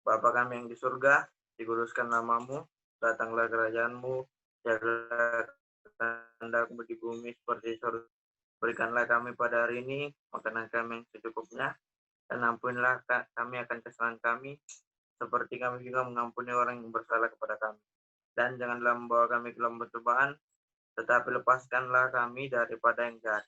Bapa kami yang di surga, dikuduskan nama-Mu, datanglah kerajaan-Mu, jadilah kehendak-Mu di bumi seperti di surga. Berikanlah kami pada hari ini makanan kami yang secukupnya, dan ampunilah kami akan kesalahan kami, seperti kami juga mengampuni orang yang bersalah kepada kami. Dan janganlah membawa kami ke dalam pencobaan, tetapi lepaskanlah kami daripada yang jahat.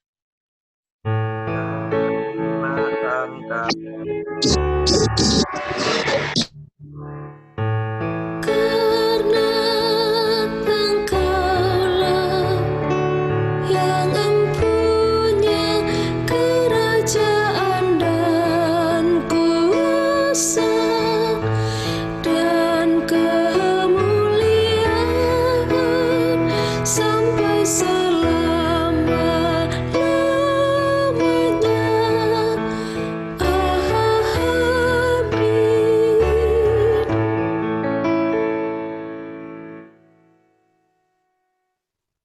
Karena Engkaulah yang empunya kerajaan dan kuasa dan kemuliaan sampai selama-lamanya.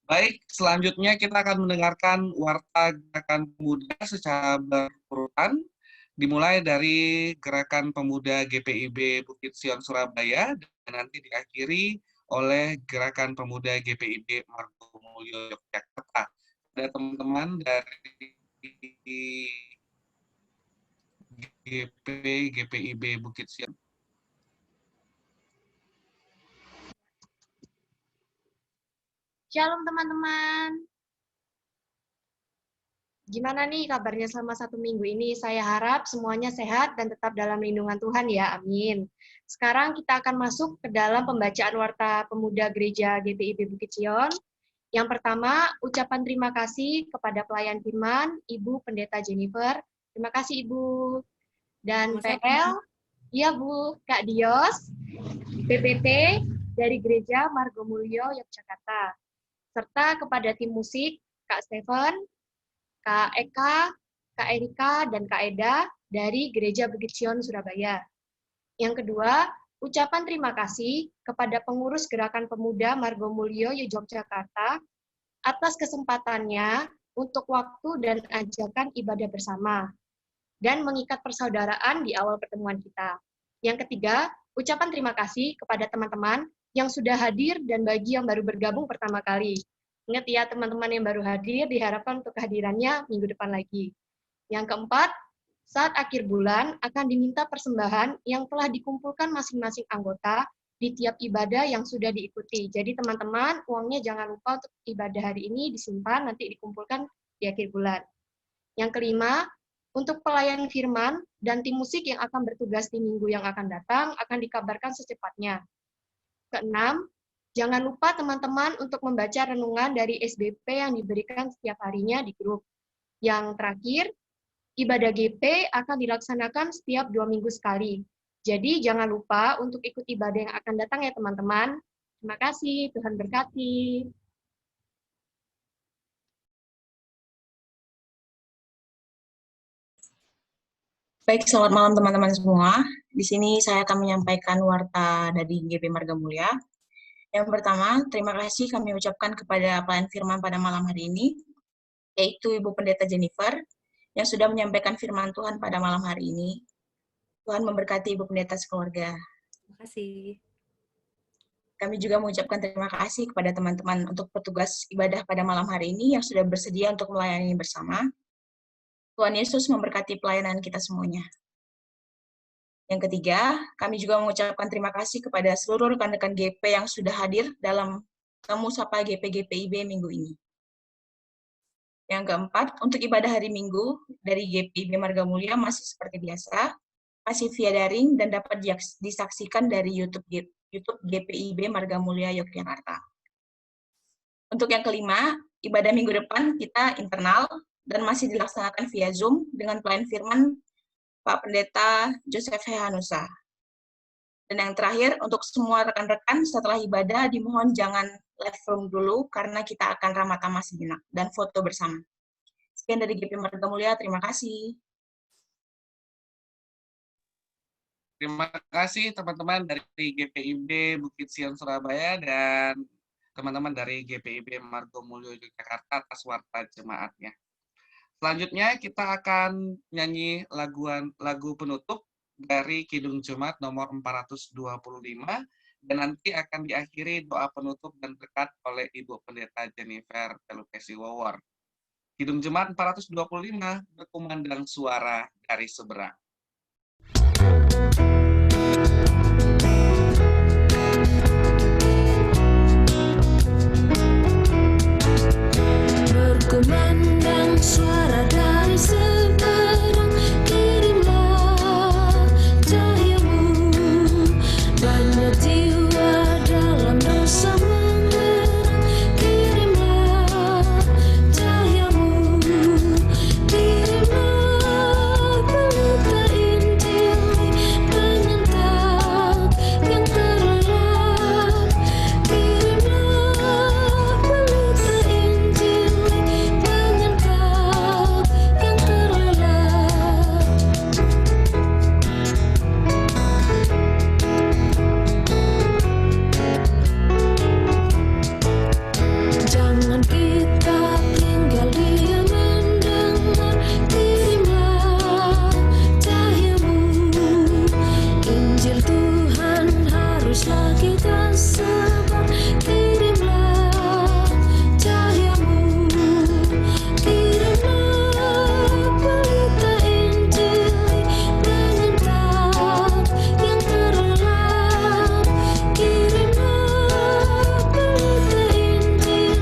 Baik, selanjutnya kita akan mendengarkan warta Gerakan Pemuda secara berurutan, dimulai dari Gerakan Pemuda GPIB Bukit Sion Surabaya, dan nanti diakhiri oleh Gerakan Pemuda GPIB Margomulyo Yogyakarta. Ada teman-teman dari GPIB Bukit Sion. Shalom teman-teman. Gimana nih kabarnya selama 1 minggu ini? Saya harap semuanya sehat dan tetap dalam lindungan Tuhan ya, amin. Sekarang kita akan masuk ke dalam pembacaan Warta Pemuda Gereja GPIB Bukit Sion. Yang pertama, ucapan terima kasih kepada pelayan firman, Ibu Pendeta Jennifer. Terima kasih Ibu. Dan PL, iya Bu, Kak Dios, PPT dari Gereja Margomulyo Yogyakarta. Serta kepada tim musik, Kak Stephen, Kak Eka, Kak Erika, dan Kak Eda dari Gereja Bukit Sion Surabaya. Yang kedua, ucapan terima kasih kepada pengurus Gerakan Pemuda Margomulyo Yogyakarta atas kesempatannya untuk waktu dan ajakan ibadah bersama dan mengikat persaudaraan di awal pertemuan kita. Yang ketiga, ucapan terima kasih kepada teman-teman yang sudah hadir dan bagi yang baru bergabung pertama kali. Ingat ya teman-teman yang baru hadir, diharapkan untuk kehadirannya minggu depan lagi. Yang keempat, saat akhir bulan akan diminta persembahan yang telah dikumpulkan masing-masing anggota di tiap ibadah yang sudah diikuti. Jadi teman-teman, uangnya jangan lupa untuk ibadah hari ini disimpan, nanti dikumpulkan di akhir bulan. Yang kelima, untuk pelayan firman dan tim musik yang akan bertugas di minggu yang akan datang akan dikabarkan secepatnya. Keenam, jangan lupa teman-teman untuk membaca renungan dari SBP yang diberikan setiap harinya di grup. Yang terakhir, ibadah GP akan dilaksanakan setiap 2 minggu sekali. Jadi jangan lupa untuk ikut ibadah yang akan datang ya teman-teman. Terima kasih, Tuhan berkati. Baik, selamat malam teman-teman semua. Di sini saya akan menyampaikan warta dari GP Marga Mulia. Yang pertama, terima kasih kami ucapkan kepada pelayan firman pada malam hari ini, yaitu Ibu Pendeta Jennifer, yang sudah menyampaikan firman Tuhan pada malam hari ini. Tuhan memberkati Ibu Pendeta sekeluarga. Terima kasih. Kami juga mengucapkan terima kasih kepada teman-teman untuk petugas ibadah pada malam hari ini yang sudah bersedia untuk melayani bersama. Tuhan Yesus memberkati pelayanan kita semuanya. Yang ketiga, kami juga mengucapkan terima kasih kepada seluruh rekan-rekan GP yang sudah hadir dalam Temu Sapa GP GPIB minggu ini. Yang keempat, untuk ibadah hari Minggu dari GPIB Marga Mulia masih seperti biasa, masih via daring dan dapat disaksikan dari YouTube GPIB Marga Mulia Yogyakarta. Untuk yang kelima, ibadah minggu depan kita internal dan masih dilaksanakan via Zoom dengan pelayan firman Pak Pendeta Joseph Hehanusa. Dan yang terakhir, untuk semua rekan-rekan setelah ibadah dimohon jangan live room dulu karena kita akan ramah tamah sejenak dan foto bersama. Sekian dari GP Marga Mulia, terima kasih. Terima kasih teman-teman dari GPIB Bukit Sion Surabaya dan teman-teman dari GPIB Marga Mulia Yogyakarta atas warta jemaatnya. Selanjutnya kita akan nyanyi lagu penutup dari Kidung Jemaat nomor 425 dan nanti akan diakhiri doa penutup dan berkat oleh Ibu Pendeta Jennifer Pelupesi Wawor. Kidung Jemaat 425 berkumandang suara dari seberang. Berkumandang suara dari seberang, kirimlah cahayamu. Banyak jiwa dalam dosa mengerang, kirimlah cahayamu. Kirimlah pelita Injil penyantap yang terlelap. Kirimlah pelita Injil penyantap yang terlelap. Jangan kita tinggal diam mendengar, kirimlah cahayamu. Injil Tuhan haruslah kita sebar, kirimlah cahayamu. Kirimlah pelita Injil penyantap yang terlelap. Kirimlah pelita Injil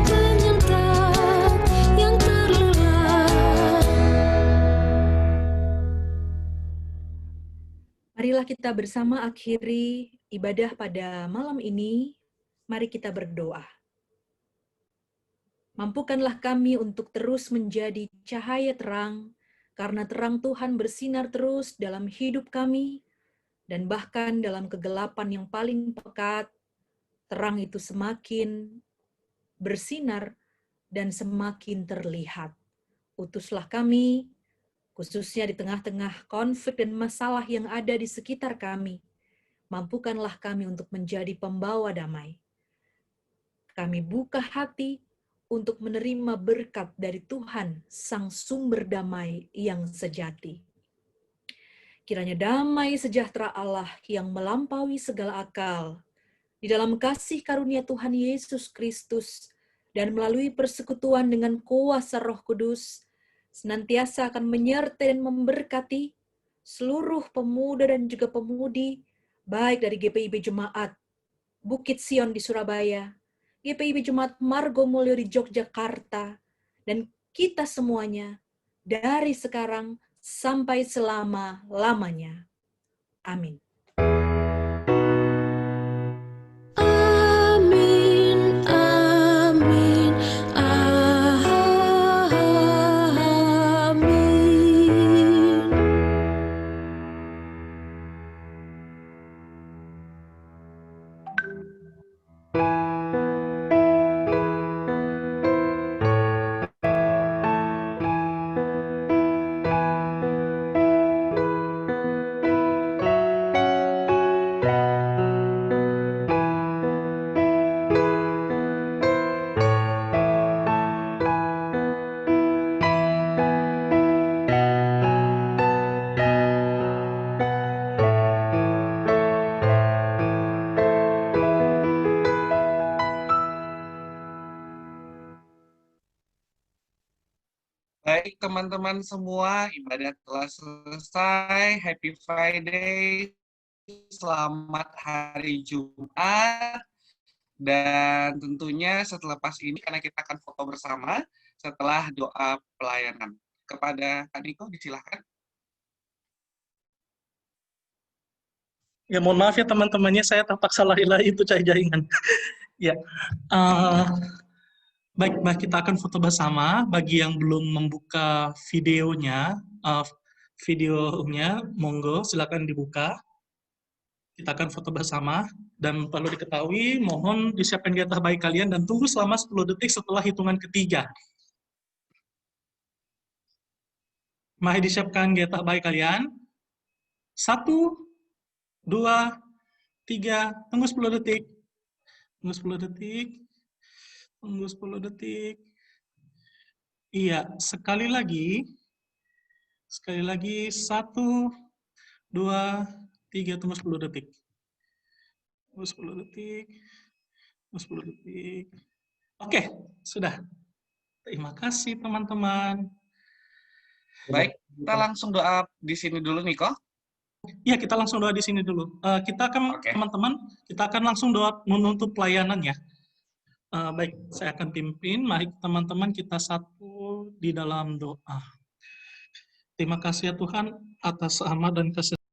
penyantap yang terlelap. Marilah kita bersama akhiri ibadah pada malam ini. Mari kita berdoa. Mampukanlah kami untuk terus menjadi cahaya terang, karena terang Tuhan bersinar terus dalam hidup kami, dan bahkan dalam kegelapan yang paling pekat, terang itu semakin bersinar dan semakin terlihat. Utuslah kami, khususnya di tengah-tengah konflik dan masalah yang ada di sekitar kami. Mampukanlah kami untuk menjadi pembawa damai. Kami buka hati untuk menerima berkat dari Tuhan, Sang Sumber Damai yang sejati. Kiranya damai sejahtera Allah yang melampaui segala akal, di dalam kasih karunia Tuhan Yesus Kristus, dan melalui persekutuan dengan kuasa Roh Kudus, senantiasa akan menyertai dan memberkati seluruh pemuda dan juga pemudi, baik dari GPIB Jemaat Bukit Sion di Surabaya, GPIB Jemaat Marga Mulia di Yogyakarta, dan kita semuanya dari sekarang sampai selama-lamanya. Amin. Amin, amin, amin. Baik teman-teman semua, ibadah telah selesai. Happy Friday, selamat hari Jumat. Dan tentunya setelah pas ini, karena kita akan foto bersama, setelah doa pelayanan. Kepada Kak Niko, disilahkan. Ya, mohon maaf ya teman-temannya, saya terpaksa lari-lari itu cari jaringan. Ya, baik, kita akan foto bersama. Bagi yang belum membuka videonya, monggo silakan dibuka. Kita akan foto bersama. Dan perlu diketahui, mohon disiapkan getah baik kalian dan tunggu selama 10 detik setelah hitungan ketiga. Mari disiapkan getah baik kalian. 1, 2, 3, tunggu 10 detik. Tunggu 10 detik. Tunggu 10 detik. Iya, sekali lagi. Sekali lagi, 1, 2, 3, tunggu 10 detik. Tunggu 10 detik. Tunggu 10 detik. Oke, sudah. Terima kasih, teman-teman. Baik, kita langsung doa di sini dulu, Niko. Iya, kita langsung doa di sini dulu. Kita akan, teman-teman, kita akan langsung doa menutup pelayanan ya. Baik, saya akan pimpin. Mari teman-teman kita satu di dalam doa. Terima kasih ya Tuhan atas rahmat dan kasih